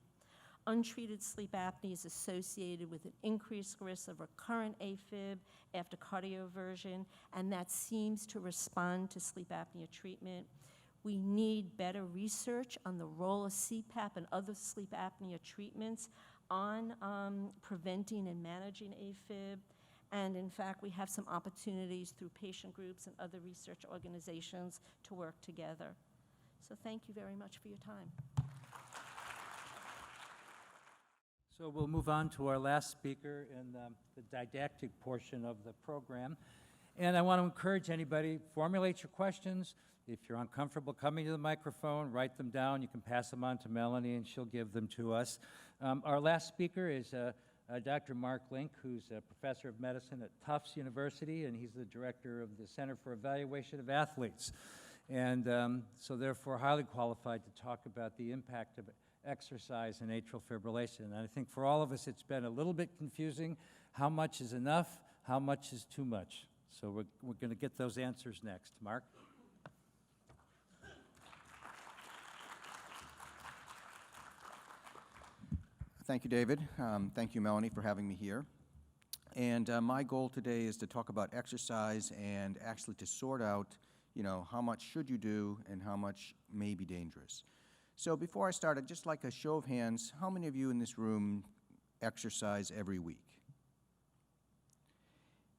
Untreated sleep apnea is associated with an increased risk of recurrent AFib after cardioversion, and that seems to respond to sleep apnea treatment. We need better research on the role of CPAP and other sleep apnea treatments on preventing and managing AFib. And in fact, we have some opportunities through patient groups and other research organizations to work together. So thank you very much for your time. So we'll move on to our last speaker in the didactic portion of the program. And I want to encourage anybody, formulate your questions. If you're uncomfortable coming to the microphone, write them down. You can pass them on to Melanie, and she'll give them to us. Our last speaker is Dr. Mark Link, who's a professor of medicine at Tufts University, and he's the director of the Center for Evaluation of Athletes. And so therefore highly qualified to talk about the impact of exercise and atrial fibrillation. And I think for all of us, it's been a little bit confusing. How much is enough? How much is too much? So we're going to get those answers next. Mark? Thank you, David. Thank you, Melanie, for having me here. And my goal today is to talk about exercise and actually to sort out, how much should you do and how much may be dangerous. So before I start, I'd just like a show of hands. How many of you in this room exercise every week?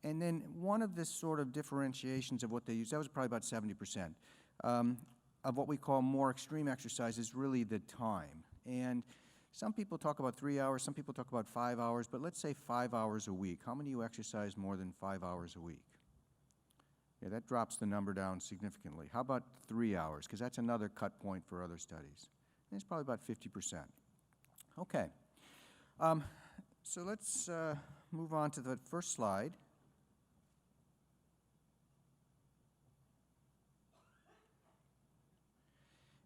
And then one of the sort of differentiations of what they use, that was probably about 70%, of what we call more extreme exercise is really the time. And some people talk about 3 hours, some people talk about 5 hours, but let's say 5 hours a week. How many of you exercise more than 5 hours a week? Yeah, that drops the number down significantly. How about 3 hours? Because that's another cut point for other studies. And it's probably about 50%. Okay. So let's move on to the first slide.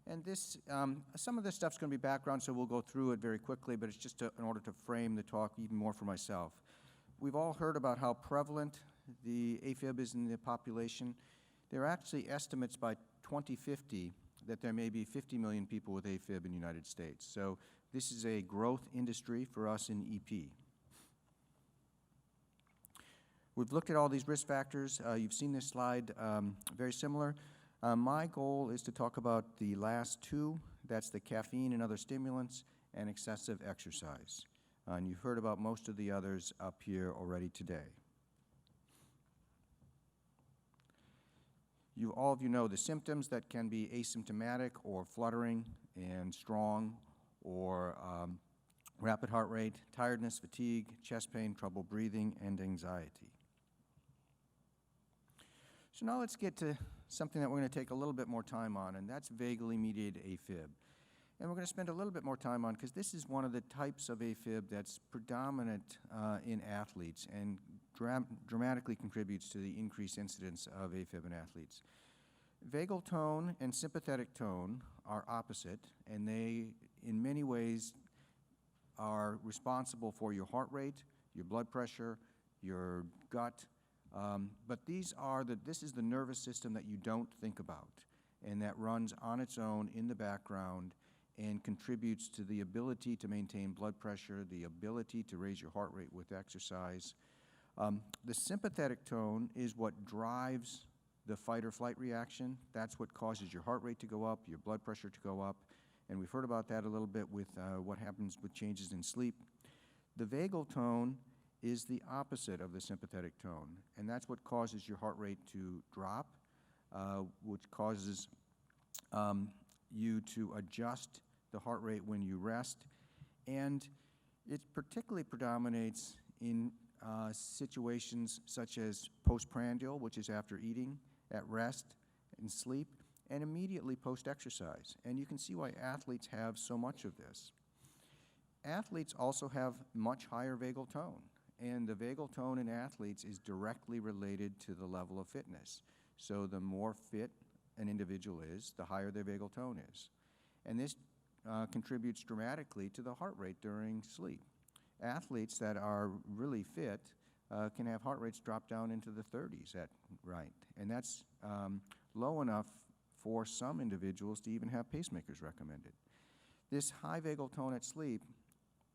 And this, some of this stuff's going to be background, so we'll go through it very quickly, but it's just in order to frame the talk even more for myself. We've all heard about how prevalent the AFib is in the population. There are actually estimates by 2050 that there may be 50 million people with AFib in the United States. So this is a growth industry for us in EP. We've looked at all these risk factors. You've seen this slide, very similar. My goal is to talk about the last two. That's the caffeine and other stimulants and excessive exercise. And you've heard about most of the others up here already today. All of you know the symptoms that can be asymptomatic or fluttering and strong or rapid heart rate, tiredness, fatigue, chest pain, trouble breathing, and anxiety. So now let's get to something that we're going to take a little bit more time on, and that's vaguely mediated AFib. And we're going to spend a little bit more time on, because this is one of the types of AFib that's predominant in athletes and dramatically contributes to the increased incidence of AFib in athletes. Vagal tone and sympathetic tone are opposite, and they, in many ways, are responsible for your heart rate, your blood pressure, your gut, but this is the nervous system that you don't think about, and that runs on its own in the background and contributes to the ability to maintain blood pressure, the ability to raise your heart rate with exercise. The sympathetic tone is what drives the fight or flight reaction. That's what causes your heart rate to go up, your blood pressure to go up, and we've heard about that a little bit with what happens with changes in sleep. The vagal tone is the opposite of the sympathetic tone, and that's what causes your heart rate to drop, which causes you to adjust the heart rate when you rest. And it particularly predominates in situations such as postprandial, which is after eating, at rest, and sleep, and immediately post-exercise. And you can see why athletes have so much of this. Athletes also have much higher vagal tone, and the vagal tone in athletes is directly related to the level of fitness. So the more fit an individual is, the higher their vagal tone is. And this contributes dramatically to the heart rate during sleep. Athletes that are really fit can have heart rates drop down into the 30s at right, and that's low enough for some individuals to even have pacemakers recommended. This high vagal tone at sleep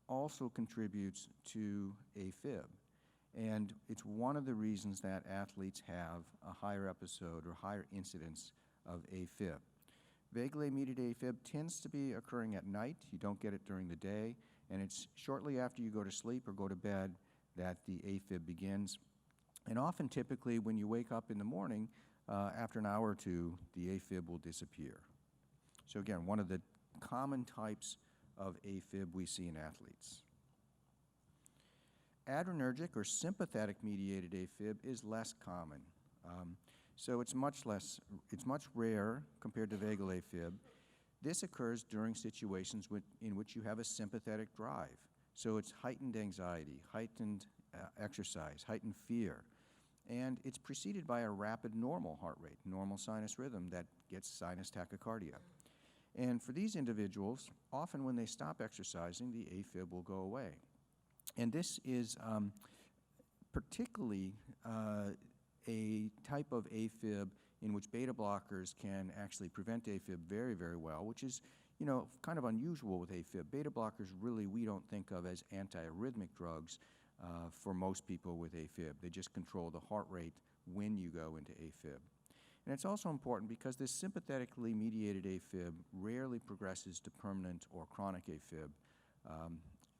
also contributes to AFib, and it's one of the reasons that athletes have a higher episode or higher incidence of AFib. Vaguely mediated AFib tends to be occurring at night. You don't get it during the day, and it's shortly after you go to sleep or go to bed that the AFib begins. And often, typically, when you wake up in the morning, after an hour or two, the AFib will disappear. So again, one of the common types of AFib we see in athletes. Adrenergic or sympathetic mediated AFib is less common. So it's much rarer compared to vagal AFib. This occurs during situations in which you have a sympathetic drive. So it's heightened anxiety, heightened exercise, heightened fear. And it's preceded by a rapid normal heart rate, normal sinus rhythm that gets sinus tachycardia. And for these individuals, often when they stop exercising, the AFib will go away. And this is particularly a type of AFib in which beta blockers can actually prevent AFib very, very well, which is, kind of unusual with AFib. Beta blockers really we don't think of as antiarrhythmic drugs for most people with AFib. They just control the heart rate when you go into AFib. And it's also important because this sympathetically mediated AFib rarely progresses to permanent or chronic AFib.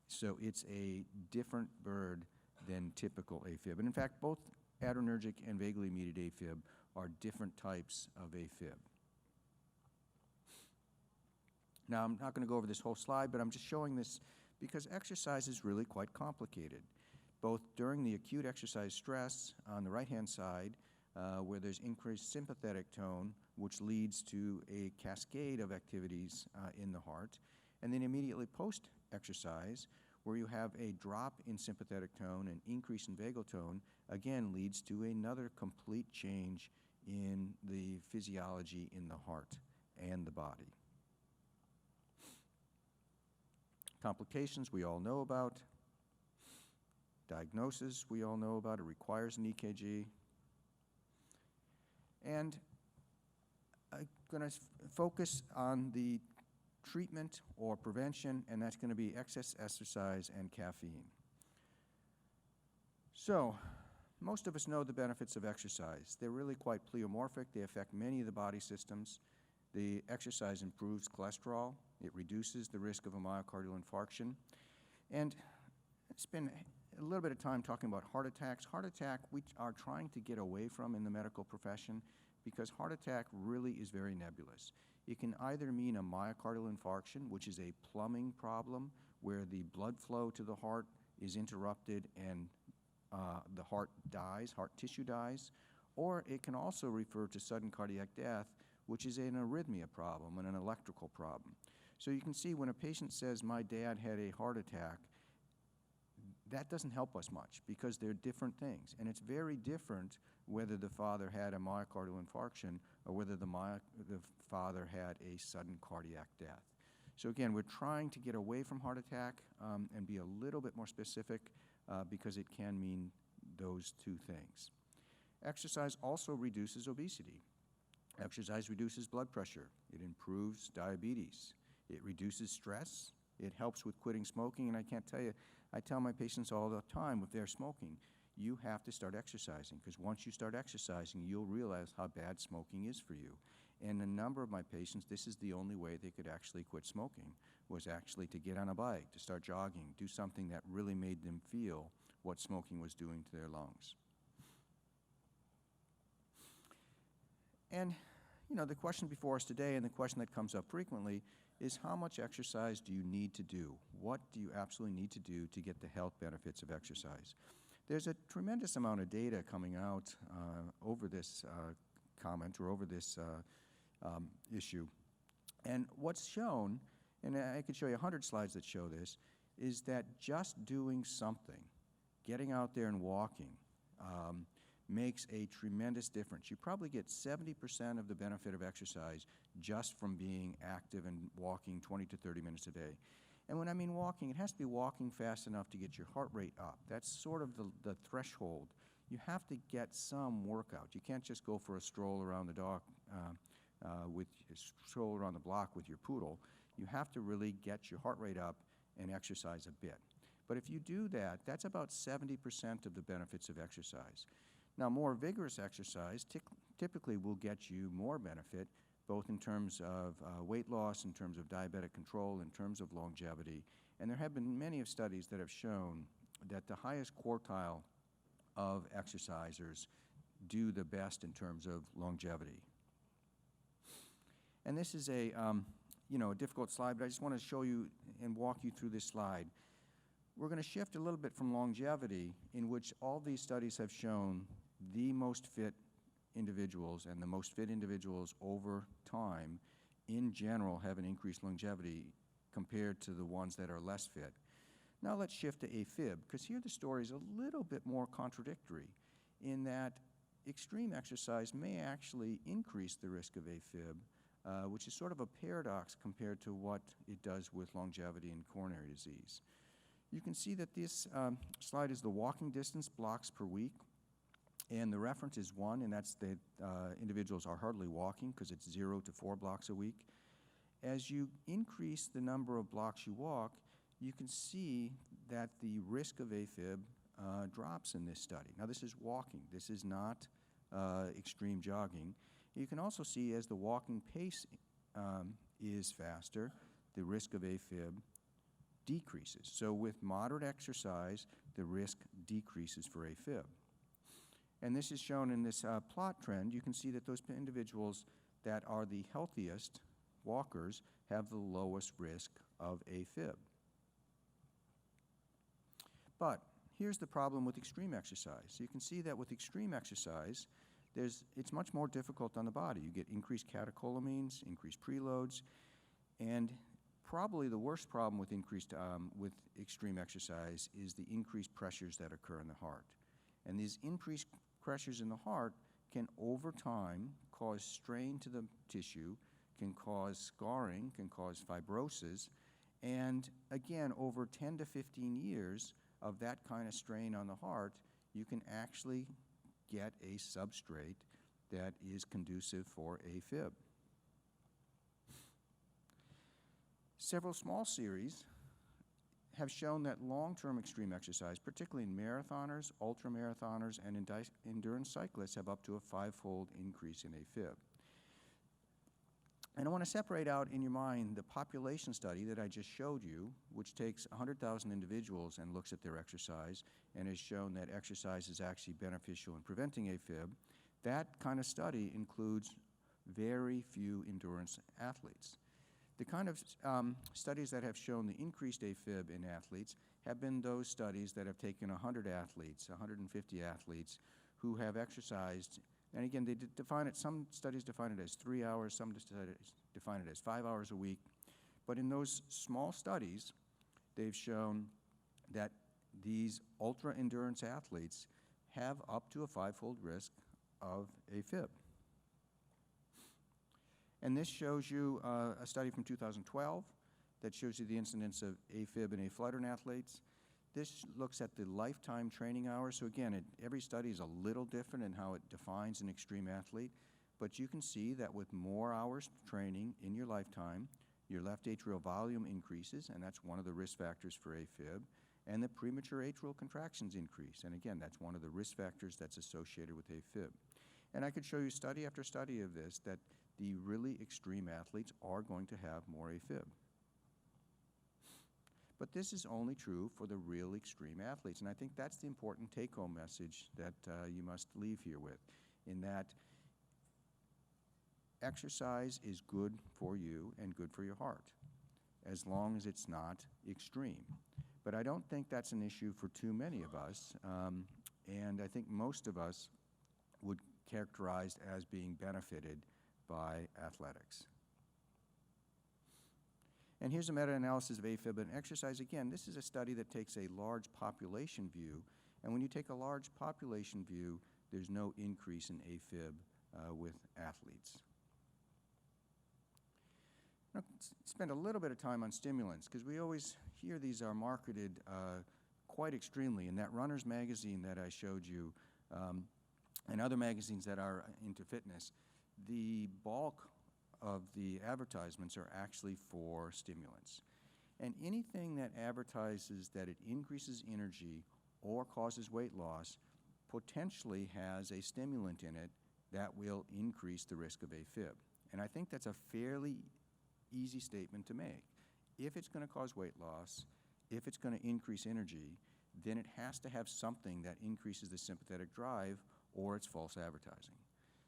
So it's a different bird than typical AFib. And in fact, both adrenergic and vaguely mediated AFib are different types of AFib. Now, I'm not going to go over this whole slide, but I'm just showing this because exercise is really quite complicated. Both during the acute exercise stress on the right-hand side, where there's increased sympathetic tone, which leads to a cascade of activities in the heart, and then immediately post-exercise, where you have a drop in sympathetic tone and increase in vagal tone, again leads to another complete change in the physiology in the heart and the body. Complications we all know about. Diagnosis we all know about. It requires an EKG. And I'm going to focus on the treatment or prevention, and that's going to be excess exercise and caffeine. So, most of us know the benefits of exercise. They're really quite pleomorphic. They affect many of the body systems. The exercise improves cholesterol. It reduces the risk of a myocardial infarction. And spend a little bit of time talking about heart attacks. Heart attack we are trying to get away from in the medical profession because heart attack really is very nebulous. It can either mean a myocardial infarction, which is a plumbing problem where the blood flow to the heart is interrupted and the heart dies, heart tissue dies, or it can also refer to sudden cardiac death, which is an arrhythmia problem and an electrical problem. So you can see when a patient says, my dad had a heart attack, that doesn't help us much because they're different things. And it's very different whether the father had a myocardial infarction or whether the father had a sudden cardiac death. So again, we're trying to get away from heart attack and be a little bit more specific because it can mean those two things. Exercise also reduces obesity. Exercise reduces blood pressure. It improves diabetes. It reduces stress. It helps with quitting smoking. And I can't tell you, I tell my patients all the time if they're smoking, you have to start exercising because once you start exercising, you'll realize how bad smoking is for you. And a number of my patients, this is the only way they could actually quit smoking, was actually to get on a bike, to start jogging, do something that really made them feel what smoking was doing to their lungs. And, you know, the question before us today and the question that comes up frequently is how much exercise do you need to do? What do you absolutely need to do to get the health benefits of exercise? There's a tremendous amount of data coming out over this comment or over this issue. And what's shown, and I could show you 100 slides that show this, is that just doing something, getting out there and walking, makes a tremendous difference. You probably get 70% of the benefit of exercise just from being active and walking 20 to 30 minutes a day. And when I mean walking, it has to be walking fast enough to get your heart rate up. That's sort of the threshold. You have to get some workout. You can't just go for a stroll around the stroll around the block with your poodle. You have to really get your heart rate up and exercise a bit. But if you do that, that's about 70% of the benefits of exercise. Now, more vigorous exercise typically will get you more benefit, both in terms of weight loss, in terms of diabetic control, in terms of longevity. And there have been many of studies that have shown that the highest quartile of exercisers do the best in terms of longevity. And this is a difficult slide, but I just want to show you and walk you through this slide. We're going to shift a little bit from longevity, in which all these studies have shown the most fit individuals and the most fit individuals over time in general have an increased longevity compared to the ones that are less fit. Now let's shift to AFib, because here the story is a little bit more contradictory in that extreme exercise may actually increase the risk of AFib, which is sort of a paradox compared to what it does with longevity and coronary disease. You can see that this slide is the walking distance blocks per week, and the reference is 1, and that's the individuals are hardly walking because it's 0 to 4 blocks a week. As you increase the number of blocks you walk, you can see that the risk of AFib drops in this study. Now, this is walking. This is not extreme jogging. You can also see as the walking pace is faster, the risk of AFib decreases. So with moderate exercise, the risk decreases for AFib. And this is shown in this plot trend. You can see that those individuals that are the healthiest walkers have the lowest risk of AFib. But here's the problem with extreme exercise. You can see that with extreme exercise, it's much more difficult on the body. You get increased catecholamines, increased preloads, and probably the worst problem with extreme exercise is the increased pressures that occur in the heart. And these increased pressures in the heart can, over time, cause strain to the tissue, can cause scarring, can cause fibrosis, and again, over 10 to 15 years of that kind of strain on the heart, you can actually get a substrate that is conducive for AFib. Several small series have shown that long-term extreme exercise, particularly in marathoners, ultramarathoners, and endurance cyclists, have up to a 5-fold increase in AFib. And I want to separate out in your mind the population study that I just showed you, which takes 100,000 individuals and looks at their exercise and has shown that exercise is actually beneficial in preventing AFib. That kind of study includes very few endurance athletes. The kind of studies that have shown the increased AFib in athletes have been those studies that have taken 100 athletes, 150 athletes who have exercised. And again, they define it, some studies define it as 3 hours, some studies define it as 5 hours a week. But in those small studies, they've shown that these ultra-endurance athletes have up to a 5-fold risk of AFib. And this shows you a study from 2012 that shows you the incidence of AFib in aflutter athletes. This looks at the lifetime training hours. So again, every study is a little different in how it defines an extreme athlete, but you can see that with more hours training in your lifetime, your left atrial volume increases, and that's one of the risk factors for AFib, and the premature atrial contractions increase. And again, that's one of the risk factors that's associated with AFib. And I could show you study after study of this, that the really extreme athletes are going to have more AFib. But this is only true for the real extreme athletes, and I think that's the important take-home message that you must leave here with, in that exercise is good for you and good for your heart, as long as it's not extreme. But I don't think that's an issue for too many of us, and I think most of us would characterize as being benefited by athletics. And here's a meta-analysis of AFib and exercise. Again, this is a study that takes a large population view, and when you take a large population view, there's no increase in AFib with athletes. Now, spend a little bit of time on stimulants, because we always hear these are marketed quite extremely. In that Runner's magazine that I showed you, and other magazines that are into fitness, the bulk of the advertisements are actually for stimulants. And anything that advertises that it increases energy or causes weight loss potentially has a stimulant in it that will increase the risk of AFib. And I think that's a fairly easy statement to make. If it's going to cause weight loss, if it's going to increase energy, then it has to have something that increases the sympathetic drive, or it's false advertising.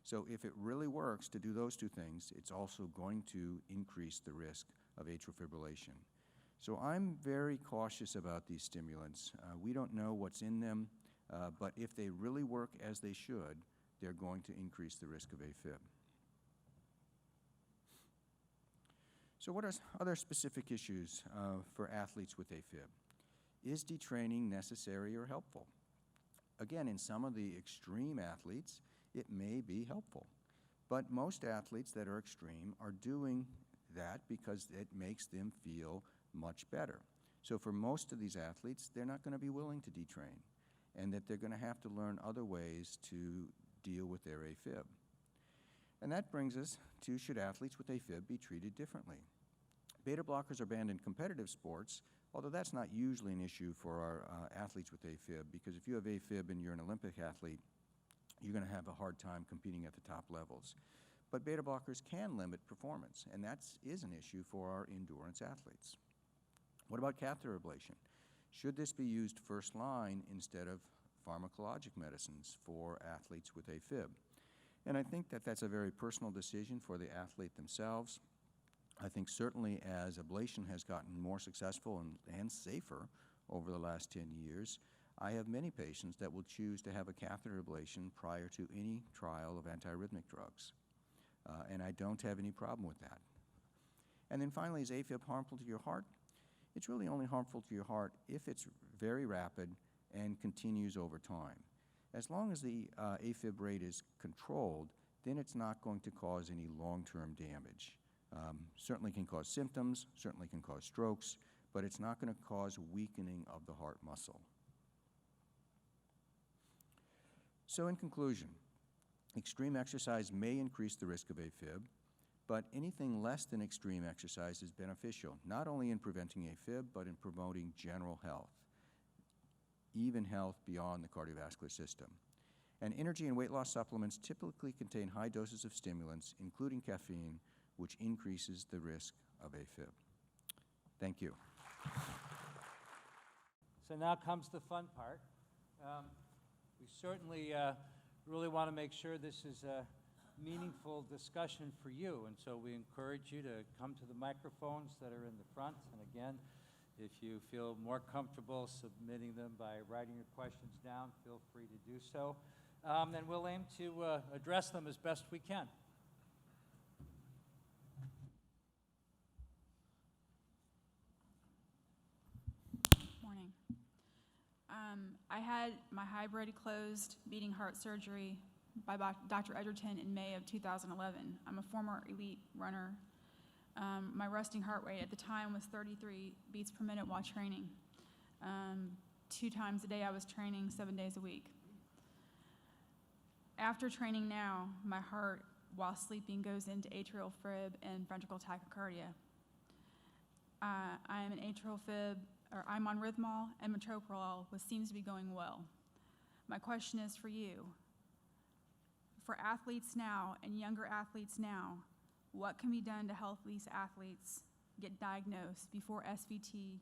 So if it really works to do those two things, it's also going to increase the risk of atrial fibrillation. So I'm very cautious about these stimulants. We don't know what's in them, but if they really work as they should, they're going to increase the risk of AFib. So what are other specific issues for athletes with AFib? Is detraining necessary or helpful? Again, in some of the extreme athletes, it may be helpful. But most athletes that are extreme are doing that because it makes them feel much better. So for most of these athletes, they're not going to be willing to detrain, and that they're going to have to learn other ways to deal with their AFib. And that brings us to, should athletes with AFib be treated differently? Beta blockers are banned in competitive sports, although that's not usually an issue for our athletes with AFib, because if you have AFib and you're an Olympic athlete, you're going to have a hard time competing at the top levels. But beta blockers can limit performance, and that is an issue for our endurance athletes. What about catheter ablation? Should this be used first line instead of pharmacologic medicines for athletes with AFib? And I think that that's a very personal decision for the athlete themselves. I think certainly as ablation has gotten more successful and safer over the last 10 years, I have many patients that will choose to have a catheter ablation prior to any trial of antiarrhythmic drugs. And I don't have any problem with that. And then finally, is AFib harmful to your heart? It's really only harmful to your heart if it's very rapid and continues over time. As long as the AFib rate is controlled, then it's not going to cause any long-term damage. Certainly can cause symptoms, certainly can cause strokes, but it's not going to cause weakening of the heart muscle. So in conclusion, extreme exercise may increase the risk of AFib, but anything less than extreme exercise is beneficial, not only in preventing AFib, but in promoting general health, even health beyond the cardiovascular system. And energy and weight loss supplements typically contain high doses of stimulants, including caffeine, which increases the risk of AFib. Thank you. So now comes the fun part. We certainly really want to make sure this is a meaningful discussion for you, and so we encourage you to come to the microphones that are in the front. And again, if you feel more comfortable submitting them by writing your questions down, feel free to do so. And we'll aim to address them as best we can. Morning. I had my hybrid closed beating heart surgery by Dr. Edgerton in May of 2011. I'm a former elite runner. My resting heart rate at the time was 33 beats per minute while training. 2 times a day I was training 7 days a week. After training now, my heart while sleeping goes into atrial fib and ventricular tachycardia. I'm an atrial fib, or I'm on Rhythmol and metoprolol, which seems to be going well. My question is for you. For athletes now and younger athletes now, what can be done to help these athletes get diagnosed before SVT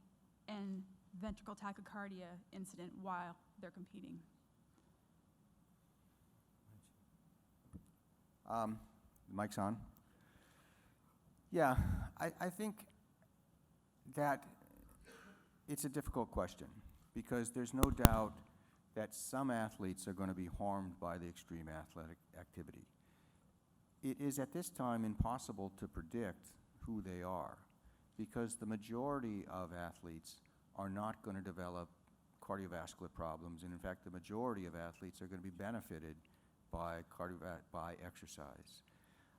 and ventricular tachycardia incident while they're competing? The mic's on. Yeah, I think that it's a difficult question, because there's no doubt that some athletes are going to be harmed by the extreme athletic activity. It is at this time impossible to predict who they are, because the majority of athletes are not going to develop cardiovascular problems, and in fact, the majority of athletes are going to be benefited by exercise.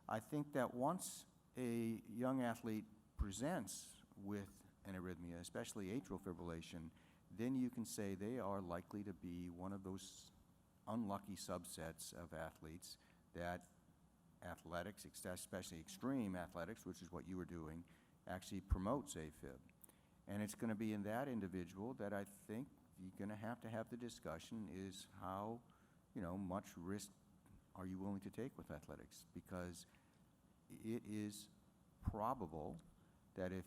I think that once a young athlete presents with an arrhythmia, especially atrial fibrillation, then you can say they are likely to be one of those unlucky subsets of athletes that athletics, especially extreme athletics, which is what you were doing, actually promotes AFib. And it's going to be in that individual that I think you're going to have the discussion is how, much risk are you willing to take with athletics? Because it is probable that if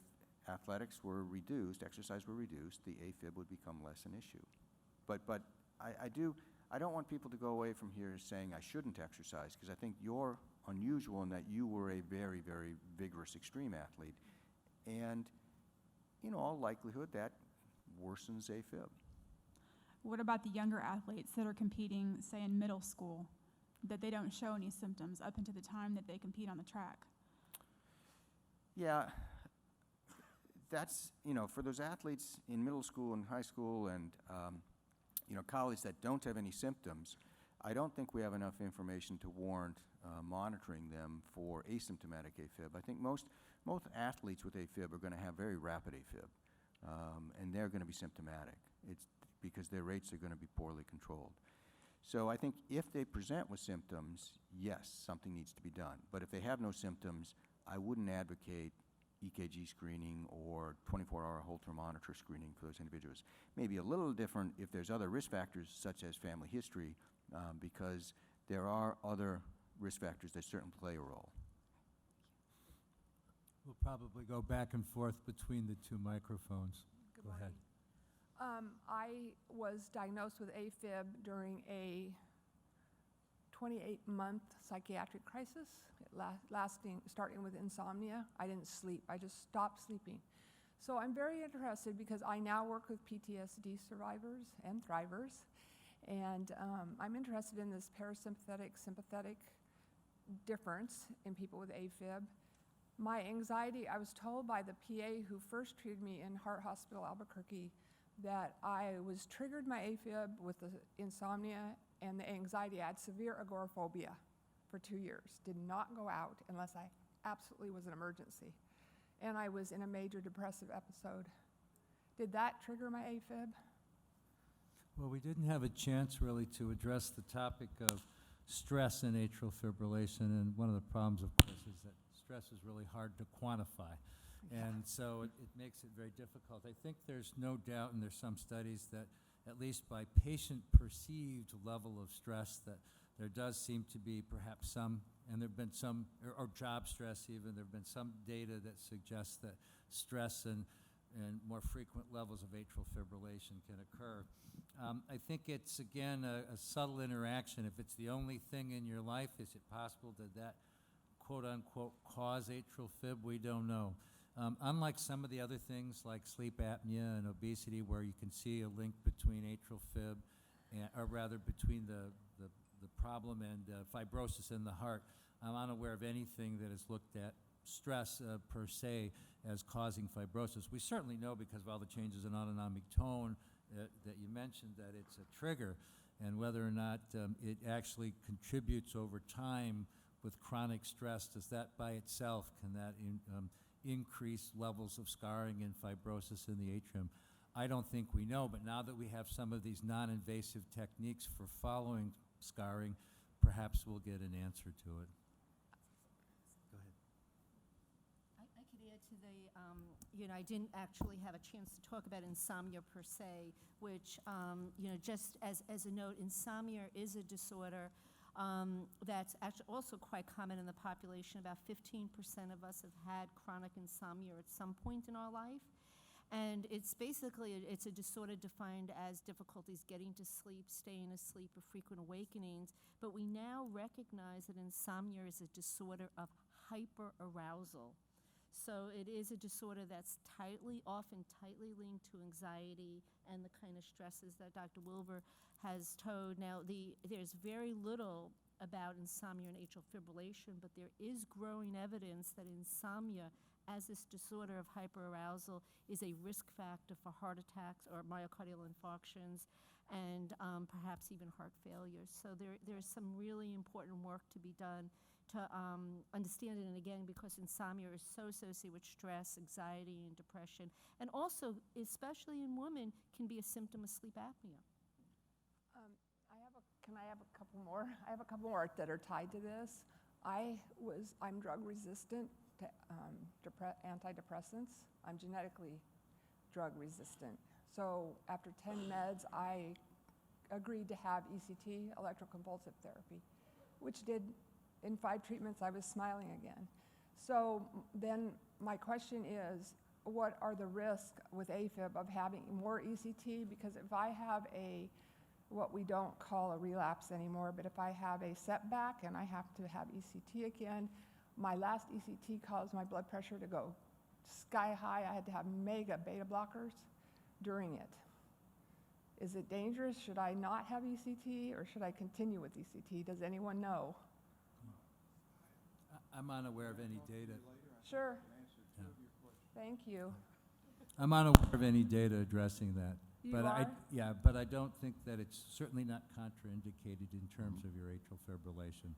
athletics were reduced, exercise were reduced, the AFib would become less an issue. But I don't want people to go away from here saying I shouldn't exercise, because I think you're unusual in that you were a very, very vigorous extreme athlete. And in all likelihood, that worsens AFib. What about the younger athletes that are competing, say, in middle school, that they don't show any symptoms up until the time that they compete on the track? Yeah, that's, for those athletes in middle school and high school and, college that don't have any symptoms, I don't think we have enough information to warrant monitoring them for asymptomatic AFib. I think most athletes with AFib are going to have very rapid AFib, and they're going to be symptomatic. It's because their rates are going to be poorly controlled. So I think if they present with symptoms, yes, something needs to be done. But if they have no symptoms, I wouldn't advocate EKG screening or 24-hour Holter monitor screening for those individuals. Maybe a little different if there's other risk factors such as family history, because there are other risk factors that certainly play a role. We'll probably go back and forth between the two microphones. Good Go ahead. morning. I was diagnosed with AFib during a 28-month psychiatric crisis, starting with insomnia. I didn't sleep. I just stopped sleeping. So I'm very interested because I now work with PTSD survivors and thrivers, and I'm interested in this parasympathetic-sympathetic difference in people with AFib. My anxiety, I was told by the PA who first treated me in Heart Hospital Albuquerque that I was triggered my AFib with the insomnia and the anxiety. I had severe agoraphobia for 2 years. Did not go out unless I absolutely was an emergency. And I was in a major depressive episode. Did that trigger my AFib? Well, we didn't have a chance really to address the topic of stress and atrial fibrillation, and one of the problems, of course, is that stress is really hard to quantify. And so it makes it very difficult. I think there's no doubt, and there's some studies that at least by patient-perceived level of stress, that there does seem to be perhaps some, and there have been some, or job stress even, there have been some data that suggests that stress and more frequent levels of atrial fibrillation can occur. I think it's, again, a subtle interaction. If it's the only thing in your life, is it possible that quote-unquote cause atrial fib? We don't know. Unlike some of the other things like sleep apnea and obesity, where you can see a link between atrial fib, or rather between the problem and fibrosis in the heart, I'm unaware of anything that has looked at stress per se as causing fibrosis. We certainly know, because of all the changes in autonomic tone that you mentioned, that it's a trigger, and whether or not it actually contributes over time with chronic stress, does that by itself, can that increase levels of scarring and fibrosis in the atrium? I don't think we know, but now that we have some of these non-invasive techniques for following scarring, perhaps we'll get an answer to it. Go ahead. I could add to the, I didn't actually have a chance to talk about insomnia per se, which, just as a note, insomnia is a disorder that's actually also quite common in the population. About 15% of us have had chronic insomnia at some point in our life. And it's basically, it's a disorder defined as difficulties getting to sleep, staying asleep, or frequent awakenings. But we now recognize that insomnia is a disorder of hyperarousal. So it is a disorder that's often tightly linked to anxiety and the kind of stresses that Dr. Wilbur has told. Now, there's very little about insomnia and atrial fibrillation, but there is growing evidence that insomnia as this disorder of hyperarousal is a risk factor for heart attacks or myocardial infarctions and perhaps even heart failure. So there's some really important work to be done to understand it, and again, because insomnia is so associated with stress, anxiety, and depression, and also, especially in women, can be a symptom of sleep apnea. Can I have a couple more? I have a couple more that are tied to this. I'm drug resistant to antidepressants. I'm genetically drug resistant. So after 10 meds, I agreed to have ECT, electroconvulsive therapy, which did, in 5 treatments, I was smiling again. So then my question is, what are the risks with AFib of having more ECT? Because if I have what we don't call a relapse anymore, but if I have a setback and I have to have ECT again, my last ECT caused my blood pressure to go sky high. I had to have mega beta blockers during it. Is it dangerous? Should I not have ECT or should I continue with ECT? Does anyone know? I'm unaware of any data. Sure. Yeah. Thank you. I'm unaware of any data addressing that. You But are? yeah, but I don't think that it's certainly not contraindicated in terms of your atrial fibrillation.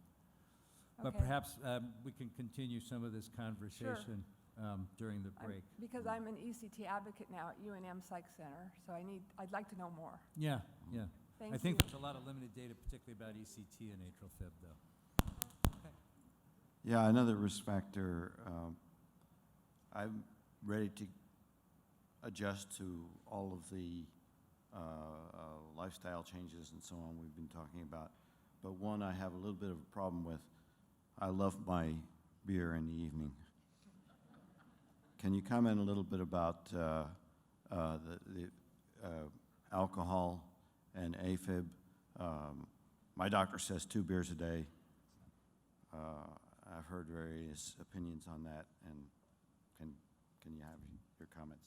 But Okay. perhaps we can continue some of this conversation during the break. Because I'm an ECT advocate now at UNM Psych Center, so I'd like to know more. Yeah, yeah. Thank I think you. there's a lot of limited data, particularly about ECT and atrial fib, though. Yeah, another risk factor. I'm ready to adjust to all of the lifestyle changes and so on we've been talking about. But one I have a little bit of a problem with. I love my beer in the evening. Can you comment a little bit about the alcohol and AFib? My doctor says 2 beers a day. I've heard various opinions on that, and can you have your comments?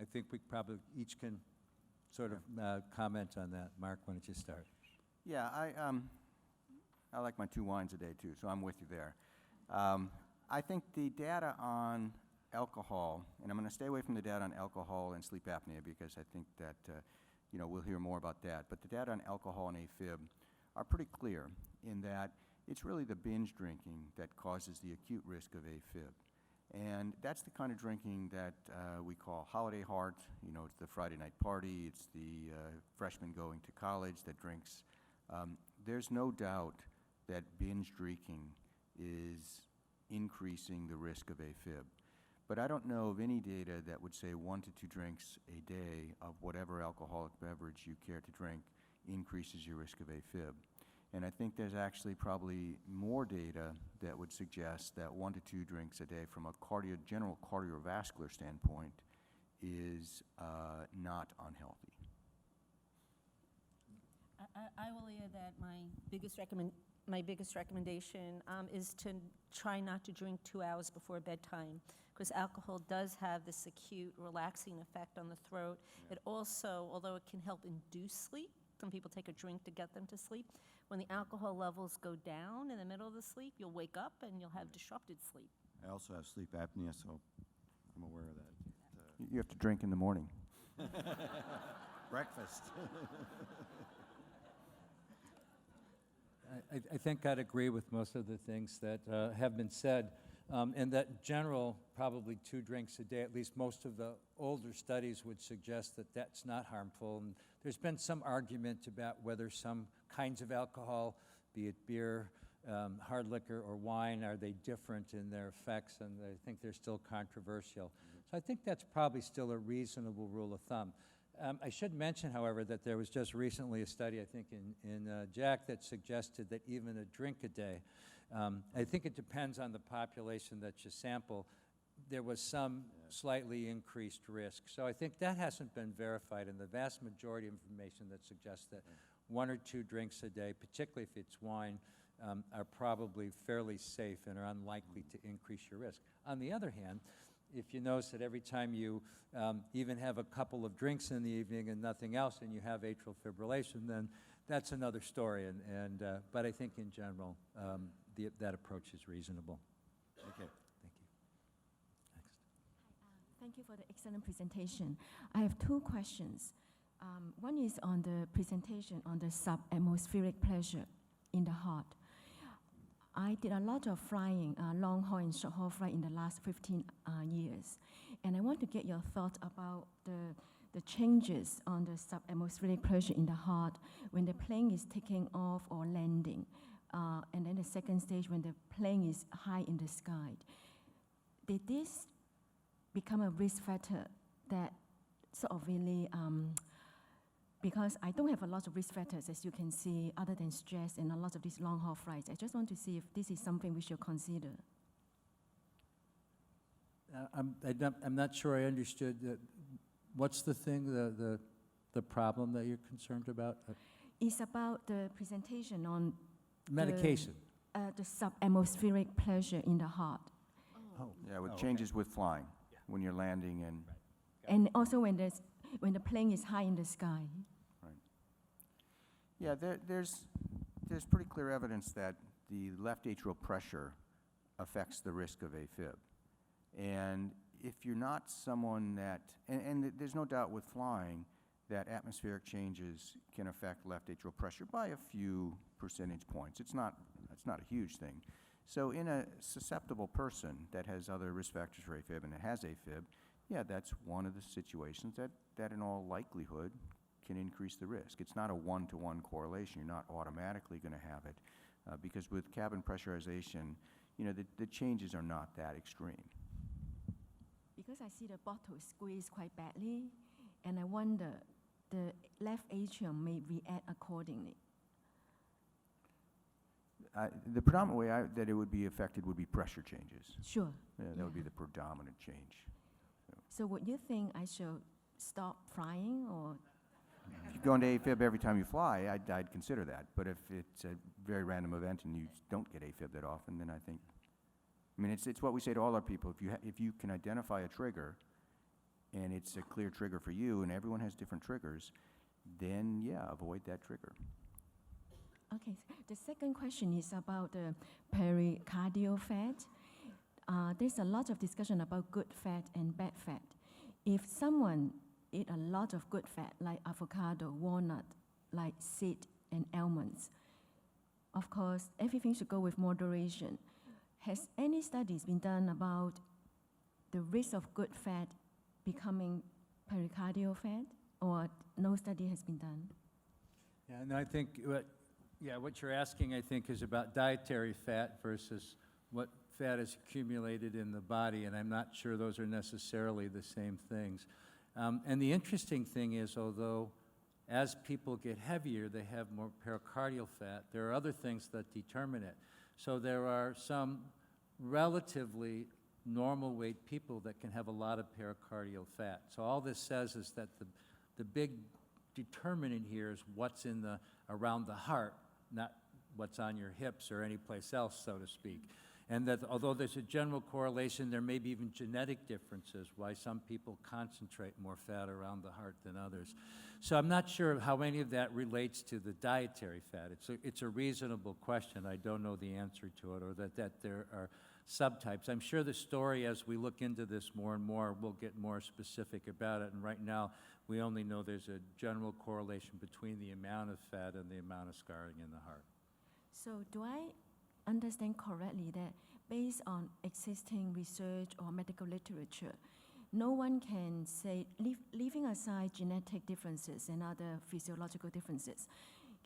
I think we probably each can sort of comment on that. Mark, why don't you start? Yeah, I like my 2 wines a day too, so I'm with you there. I think the data on alcohol, and I'm going to stay away from the data on alcohol and sleep apnea because I think that we'll hear more about that. But the data on alcohol and AFib are pretty clear in that it's really the binge drinking that causes the acute risk of AFib. And that's the kind of drinking that we call holiday heart. It's the Friday night party. It's the freshman going to college that drinks. There's no doubt that binge drinking is increasing the risk of AFib. But I don't know of any data that would say 1 to 2 drinks a day of whatever alcoholic beverage you care to drink increases your risk of AFib. And I think there's actually probably more data that would suggest that 1 to 2 drinks a day from a general cardiovascular standpoint is not unhealthy. I will add that my biggest recommendation is to try not to drink 2 hours before bedtime, because alcohol does have this acute relaxing effect on the throat. It also, although it can help induce sleep, some people take a drink to get them to sleep. When the alcohol levels go down in the middle of the sleep, you'll wake up and you'll have disrupted sleep. I also have sleep apnea, so I'm aware of that. You have to drink in the morning. Breakfast. I think I'd agree with most of the things that have been said. And that general, probably 2 drinks a day, at least most of the older studies would suggest that that's not harmful. And there's been some argument about whether some kinds of alcohol, be it beer, hard liquor, or wine, are they different in their effects, and I think they're still controversial. So I think that's probably still a reasonable rule of thumb. I should mention, however, that there was just recently a study, I think, in JACC that suggested that even a drink a day, I think it depends on the population that you sample, there was some slightly increased risk. So I think that hasn't been verified, and the vast majority of information that suggests that 1 or 2 drinks a day, particularly if it's wine, are probably fairly safe and are unlikely to increase your risk. On the other hand, if you notice that every time you even have a couple of drinks in the evening and nothing else, and you have atrial fibrillation, then that's another story. But I think in general, that approach is reasonable. Okay. Thank you. Next. Thank you for the excellent presentation. I have two questions. One is on the presentation on the sub-atmospheric pressure in the heart. I did a lot of flying, long-haul and short-haul flight in the last 15 years, and I want to get your thoughts about the changes on the sub-atmospheric pressure in the heart when the plane is taking off or landing, and then the second stage when the plane is high in the sky. Did this become a risk factor that sort of really, because I don't have a lot of risk factors, as you can see, other than stress and a lot of these long-haul flights. I just want to see if this is something we should consider. I'm not sure I understood that. What's the thing, the problem that you're concerned about? It's about the presentation on Medication. the sub-atmospheric pressure in the heart. Oh. Yeah, with Oh, changes with flying, when you're landing and, And also when the plane is high in the sky. yeah, there's pretty clear evidence that the left atrial pressure affects the risk of AFib. And if you're not someone that, and there's no doubt with flying that atmospheric changes can affect left atrial pressure by a few percentage points. It's not a huge thing. So in a susceptible person that has other risk factors for AFib and that has AFib, yeah, that's one of the situations that in all likelihood can increase the risk. It's not a one-to-one correlation. You're not automatically going to have it because with cabin pressurization, you know, the changes are not that extreme. Because I see the bottle squeezed quite badly, and I wonder the left atrium may react accordingly. The predominant way that it would be affected would be pressure changes. Sure. Yeah, that would be Yeah. the predominant change. So would you think I should stop flying or? If you go into AFib every time you fly, I'd consider that. But if it's a very random event and you don't get AFib that often, then I think, I mean, it's what we say to all our people. If you can identify a trigger, and it's a clear trigger for you, and everyone has different triggers, then yeah, avoid that trigger. Okay, the second question is about the pericardial fat. There's a lot of discussion about good fat and bad fat. If someone eat a lot of good fat, like avocado, walnut, like seed and almonds, of course, everything should go with moderation. Has any studies been done about the risk of good fat becoming pericardial fat, or no study has been done? Yeah, and I think what you're asking, I think, is about dietary fat versus what fat is accumulated in the body, and I'm not sure those are necessarily the same things. And the interesting thing is, although as people get heavier, they have more pericardial fat, there are other things that determine it. So there are some relatively normal weight people that can have a lot of pericardial fat. So all this says is that the big determinant here is what's around the heart, not what's on your hips or any place else, so to speak. And that although there's a general correlation, there may be even genetic differences, why some people concentrate more fat around the heart than others. So I'm not sure how any of that relates to the dietary fat. It's a reasonable question. I don't know the answer to it, or that there are subtypes. I'm sure the story, as we look into this more and more, will get more specific about it. And right now, we only know there's a general correlation between the amount of fat and the amount of scarring in the heart. So do I understand correctly that based on existing research or medical literature, no one can say, leaving aside genetic differences and other physiological differences,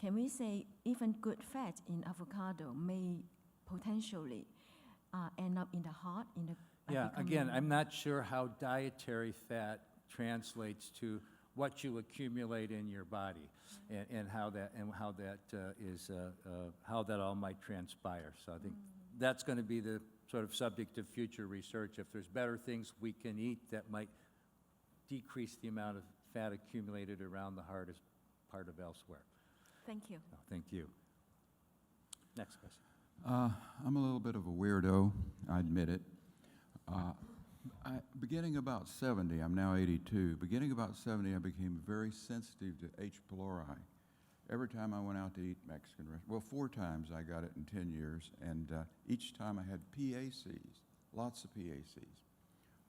can we say even good fat in avocado may potentially end up in the heart? Yeah, again, I'm not sure how dietary fat translates to what you accumulate in your body, and how that how that all might transpire. So I think that's going to be the sort of subject of future research. If there's better things we can eat that might decrease the amount of fat accumulated around the heart as part of elsewhere. Thank you. Thank you. Next question. I'm a little bit of a weirdo, I admit it. Beginning about 70, I'm now 82, beginning about 70, I became very sensitive to H. pylori. Every time I went out to eat Mexican restaurant, well, 4 times I got it in 10 years, and each time I had PACs, lots of PACs.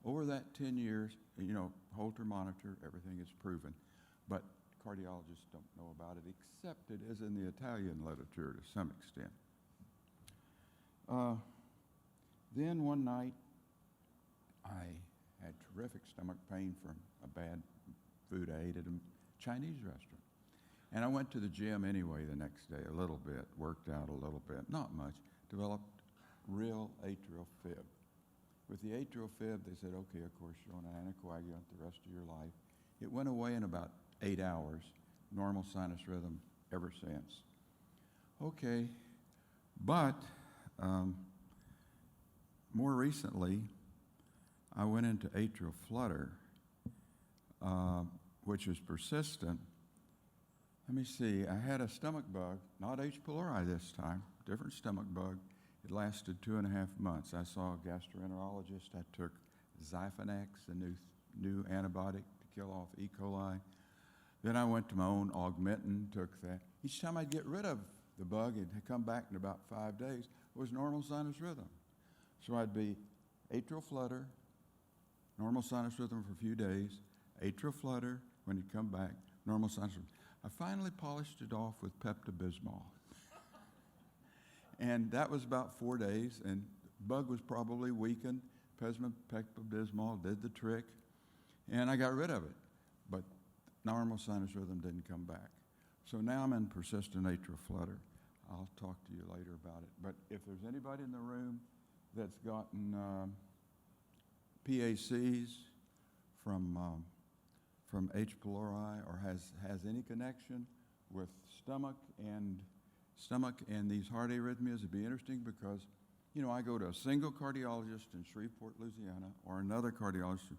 Over that 10 years, you know, Holter monitor, everything is proven, but cardiologists don't know about it, except it is in the Italian literature to some extent. Then one night, I had terrific stomach pain from a bad food I ate at a Chinese restaurant. And I went to the gym anyway the next day, a little bit, worked out a little bit, not much, developed real atrial fib. With the atrial fib, they said, okay, of course, you're on an anticoagulant the rest of your life. It went away in about 8 hours, normal sinus rhythm ever since. Okay, but more recently, I went into atrial flutter, which is persistent. Let me see, I had a stomach bug, not H. pylori this time, different stomach bug. It lasted 2.5 months. I saw a gastroenterologist. I took Xifanex, a new antibiotic to kill off E. coli. Then I went to my own Augmentin, took that. Each time I'd get rid of the bug, it'd come back in about 5 days. It was normal sinus rhythm. So I'd be atrial flutter, normal sinus rhythm for a few days, atrial flutter, when it'd come back, normal sinus rhythm. I finally polished it off with Pepto-Bismol. And that was about 4 days, and bug was probably weakened. Pepto-Bismol did the trick, and I got rid of it. But normal sinus rhythm didn't come back. So now I'm in persistent atrial flutter. I'll talk to you later about it. But if there's anybody in the room that's gotten PACs from H. pylori or has any connection with stomach and these heart arrhythmias, it'd be interesting because, you know, I go to a single cardiologist in Shreveport, Louisiana, or another cardiologist.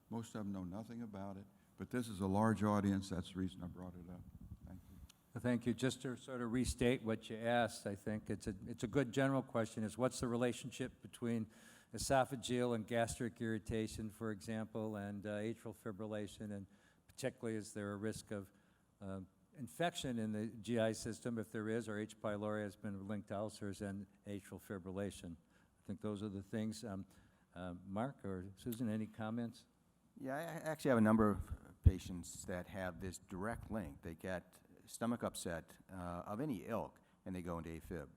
Most of them know nothing about it, but this is a large audience. That's the reason I brought it up. Thank you. Well, thank you. Just to sort of restate what you asked, I think it's a good general question, is what's the relationship between esophageal and gastric irritation, for example, and atrial fibrillation, and particularly is there a risk of infection in the GI system, if there is, or H. pylori has been linked to ulcers and atrial fibrillation. I think those are the things. Mark or Susan, any comments? Yeah, I actually have a number of patients that have this direct link. They get stomach upset of any ilk, and they go into AFib.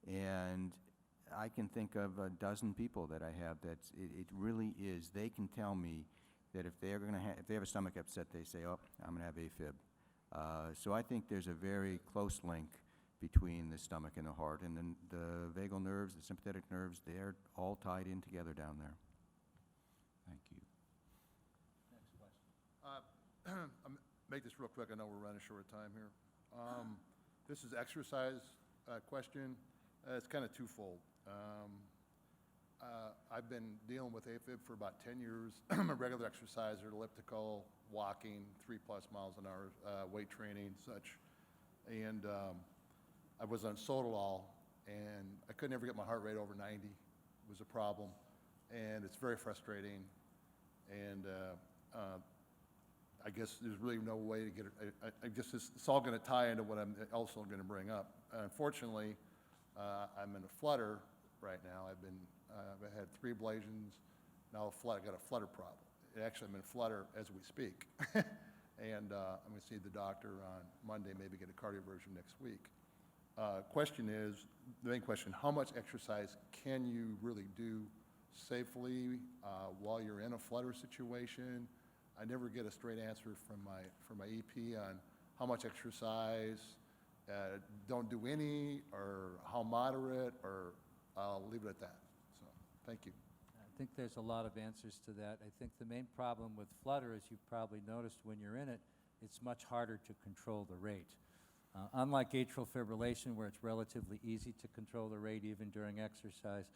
And I can think of a dozen people that I have that it really is. They can tell me that if they have a stomach upset, they say, "Oh, I'm going to have AFib." So I think there's a very close link between the stomach and the heart, and then the vagal nerves, the sympathetic nerves, they're all tied in together down there. Thank you. Make this real quick. I know we're running short of time here. This is exercise question. It's kind of twofold. I've been dealing with AFib for about 10 years. I'm a regular exerciser, elliptical, walking, 3+ miles an hour, weight training, such. And I was on Sotalol, and I could never get my heart rate over 90. It was a problem, and it's very frustrating. And I guess there's really no way to get it. I guess it's all going to tie into what I'm also going to bring up. Unfortunately, I'm in a flutter right now. I've had 3 ablations. Now I got a flutter problem. Actually, I'm in flutter as we speak. And I'm going to see the doctor on Monday, maybe get a cardioversion next week. The main question, how much exercise can you really do safely while you're in a flutter situation? I never get a straight answer from my EP on how much exercise, don't do any, or how moderate, or I'll leave it at that. So, thank you. I think there's a lot of answers to that. I think the main problem with flutter, as you've probably noticed when you're in it, it's much harder to control the rate. Unlike atrial fibrillation, where it's relatively easy to control the rate even during exercise,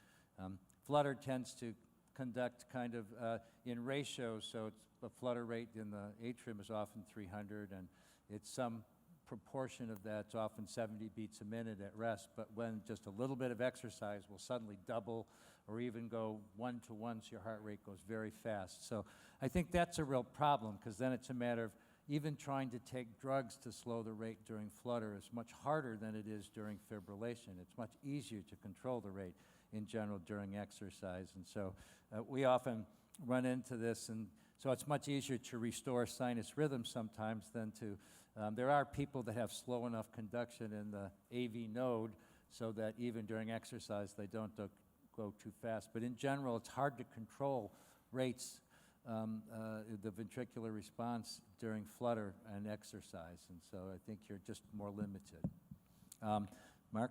flutter tends to conduct kind of in ratios, so it's the flutter rate in the atrium is often 300, and it's some proportion of that's often 70 beats a minute at rest, but when just a little bit of exercise will suddenly double or even go 1-to-1, so your heart rate goes very fast. So I think that's a real problem, because then it's a matter of even trying to take drugs to slow the rate during flutter is much harder than it is during fibrillation. It's much easier to control the rate in general during exercise. And so we often run into this, and so it's much easier to restore sinus rhythm sometimes than to, there are people that have slow enough conduction in the AV node so that even during exercise they don't go too fast. But in general, it's hard to control rates, the ventricular response during flutter and exercise, and so I think you're just more limited. Mark?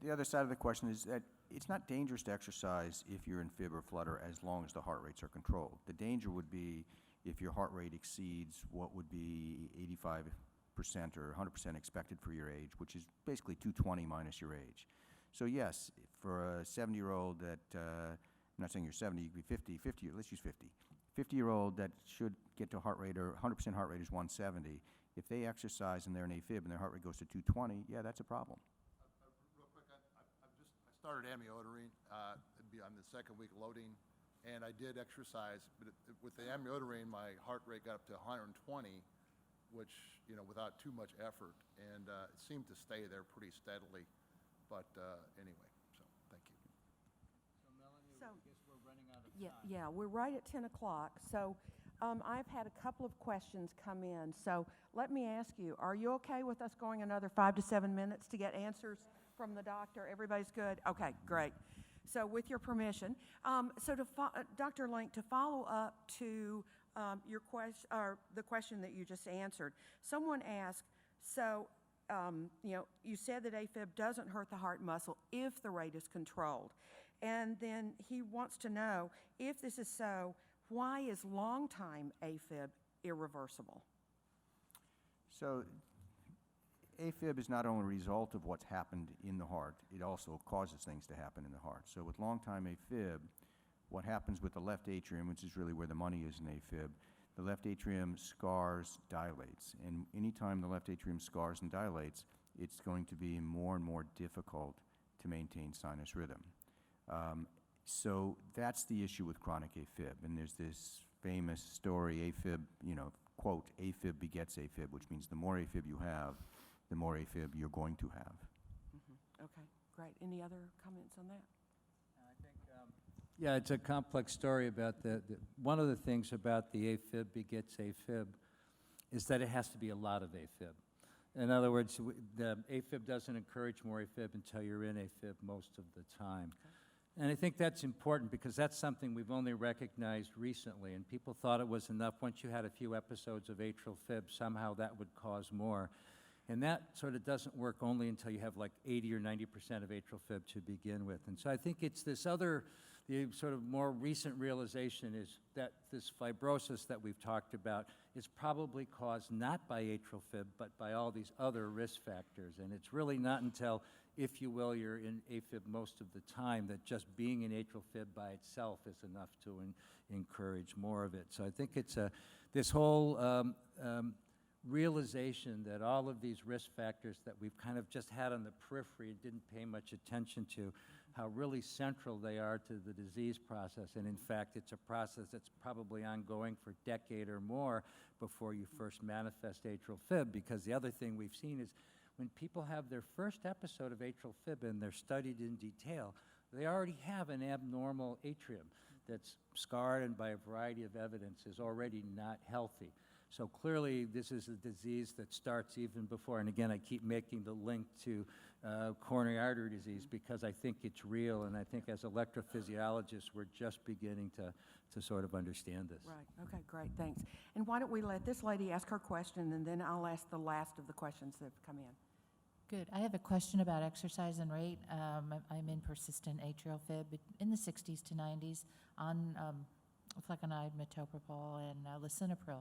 The other side of the question is that it's not dangerous to exercise if you're in fib or flutter as long as the heart rates are controlled. The danger would be if your heart rate exceeds what would be 85% or 100% expected for your age, which is basically 220 minus your age. So yes, for a 70-year-old that, I'm not saying you're 70, you could be 50, let's use 50. 50-year-old that should get to a heart rate, or 100% heart rate is 170. If they exercise and they're in AFib and their heart rate goes to 220, yeah, that's a problem. Real quick, I started amiodarine. I'm the second week loading, and I did exercise, but with the amiodarine, my heart rate got up to 120, which, without too much effort, and it seemed to stay there pretty steadily. But anyway, so thank you. So Melanie, So- I guess we're running out of Yeah, time. yeah, we're right at 10 o'clock, so I've had a couple of questions come in. So let me ask you, are you okay with us going another 5 to 7 minutes to get answers from the doctor? Everybody's good? Okay, great. So with your permission, Dr. Link, to follow up to your question, or the question that you just answered, someone asked, you said that AFib doesn't hurt the heart muscle if the rate is controlled. And then he wants to know, if this is so, why is long-time AFib irreversible? So AFib is not only a result of what's happened in the heart, it also causes things to happen in the heart. So with long-time AFib, what happens with the left atrium, which is really where the money is in AFib, the left atrium scars, dilates. And anytime the left atrium scars and dilates, it's going to be more and more difficult to maintain sinus rhythm. So that's the issue with chronic AFib. And there's this famous story, AFib, quote, AFib begets AFib, which means the more AFib you have, the more AFib you're going to have. Okay, great. Any other comments on that? I think, yeah, it's a complex story about one of the things about the AFib begets AFib is that it has to be a lot of AFib. In other words, the AFib doesn't encourage more AFib until you're in AFib most of the time. Okay. And I think that's important because that's something we've only recognized recently, and people thought it was enough once you had a few episodes of atrial fib, somehow that would cause more. And that sort of doesn't work only until you have like 80 or 90% of atrial fib to begin with. And so I think it's this other, the sort of more recent realization is that this fibrosis that we've talked about is probably caused not by atrial fib, but by all these other risk factors. And it's really not until, if you will, you're in AFib most of the time that just being in atrial fib by itself is enough to encourage more of it. So I think it's this whole realization that all of these risk factors that we've kind of just had on the periphery and didn't pay much attention to, how really central they are to the disease process. And in fact, it's a process that's probably ongoing for a decade or more before you first manifest atrial fib, because the other thing we've seen is when people have their first episode of atrial fib and they're studied in detail, they already have an abnormal atrium that's scarred and by a variety of evidence is already not healthy. So clearly this is a disease that starts even before, and again I keep making the link to coronary artery disease because I think it's real, and I think as electrophysiologists we're just beginning to sort of understand this. Right, okay, great, thanks. And why don't we let this lady ask her question, and then I'll ask the last of the questions that have come in. Good. I have a question about exercise and rate. I'm in persistent atrial fib in the 60s to 90s on flecainide, metoprolol, and lisinopril.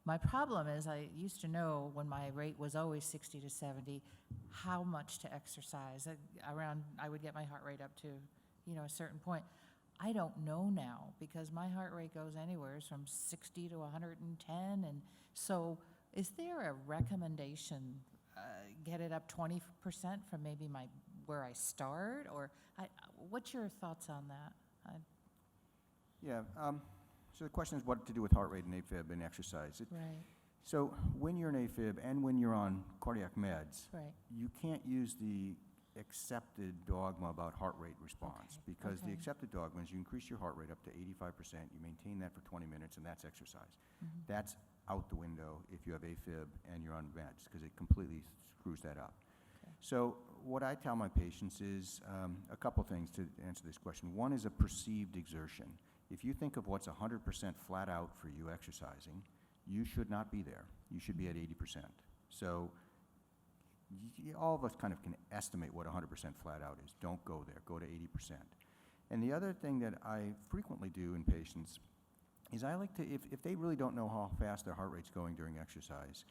My problem is I used to know when my rate was always 60 to 70 how much to exercise. I would get my heart rate up to, a certain point. I don't know now because my heart rate goes anywhere from 60 to 110, and so Is there a recommendation, get it up 20% from maybe where I start? Or what's your thoughts on that? Yeah, so the question is what to do with heart rate and AFib and exercise. Right, So when you're in AFib and when you're on cardiac meds, right. you can't use the accepted dogma about heart rate response, Okay, because the okay. accepted dogma is you increase your heart rate up to 85%, you maintain that for 20 minutes, and that's exercise. Mm-hmm. That's out the window if you have AFib and you're on meds, because it completely screws that up. Okay. So what I tell my patients is a couple things to answer this question. One is a perceived exertion. If you think of what's 100% flat out for you exercising, you should not be there. You should be at 80%. So all of us kind of can estimate what 100% flat out is. Don't go there. Go to 80%. And the other thing that I frequently do in patients is I like to, if they really don't know how fast their heart rate's going during exercise,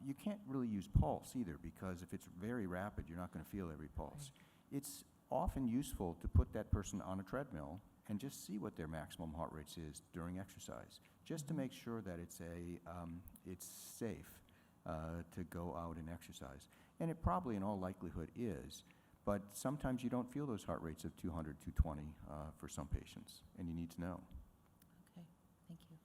you can't really use pulse either, because if it's very rapid, you're not going to feel every pulse. Right. It's often useful to put that person on a treadmill and just see what their maximum heart rate is during exercise, just to make sure that it's safe to go out and exercise. And it probably, in all likelihood, is. But sometimes you don't feel those heart rates of 200, 220 for some patients, and you need to know. Okay, thank you.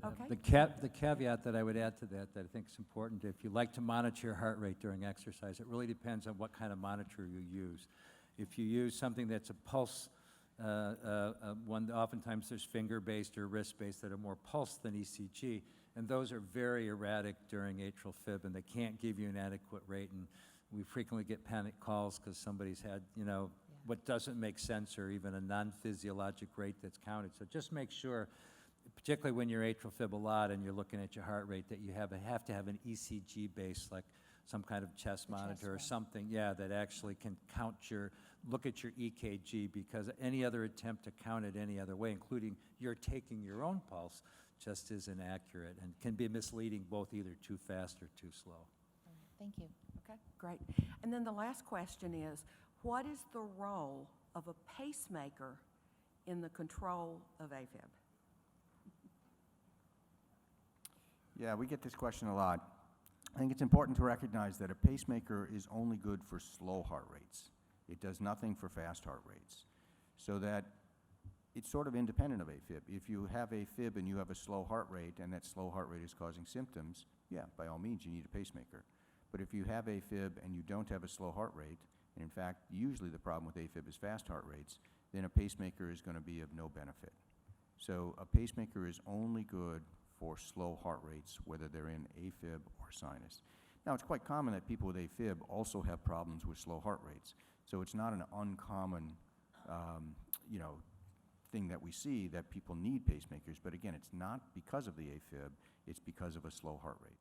Okay. The caveat that I would add to that I think is important, if you like to monitor your heart rate during exercise, it really depends on what kind of monitor you use. If you use something that's a pulse, oftentimes there's finger-based or wrist-based that are more pulse than ECG, and those are very erratic during atrial fib, and they can't give you an adequate rate. And we frequently get panic calls because somebody's had, what doesn't make sense, or even a non-physiologic rate that's counted. So just make sure, particularly when you're atrial fib a lot and you're looking at your heart rate, that you have to have an ECG base, like some kind of chest monitor or something, that actually can look at your EKG, because any other attempt to count it any other way, including you're taking your own pulse, just isn't accurate and can be misleading, both either too fast or too slow. Thank you. Okay, great. And then the last question is, what is the role of a pacemaker in the control of AFib? Yeah, we get this question a lot. I think it's important to recognize that a pacemaker is only good for slow heart rates. It does nothing for fast heart rates. So that it's sort of independent of AFib. If you have AFib and you have a slow heart rate, and that slow heart rate is causing symptoms, by all means you need a pacemaker. But if you have AFib and you don't have a slow heart rate, and in fact usually the problem with AFib is fast heart rates, then a pacemaker is going to be of no benefit. So a pacemaker is only good for slow heart rates, whether they're in AFib or sinus. Now, it's quite common that people with AFib also have problems with slow heart rates. So it's not an uncommon, thing that we see, that people need pacemakers. But again, it's not because of the AFib, it's because of a slow heart rate.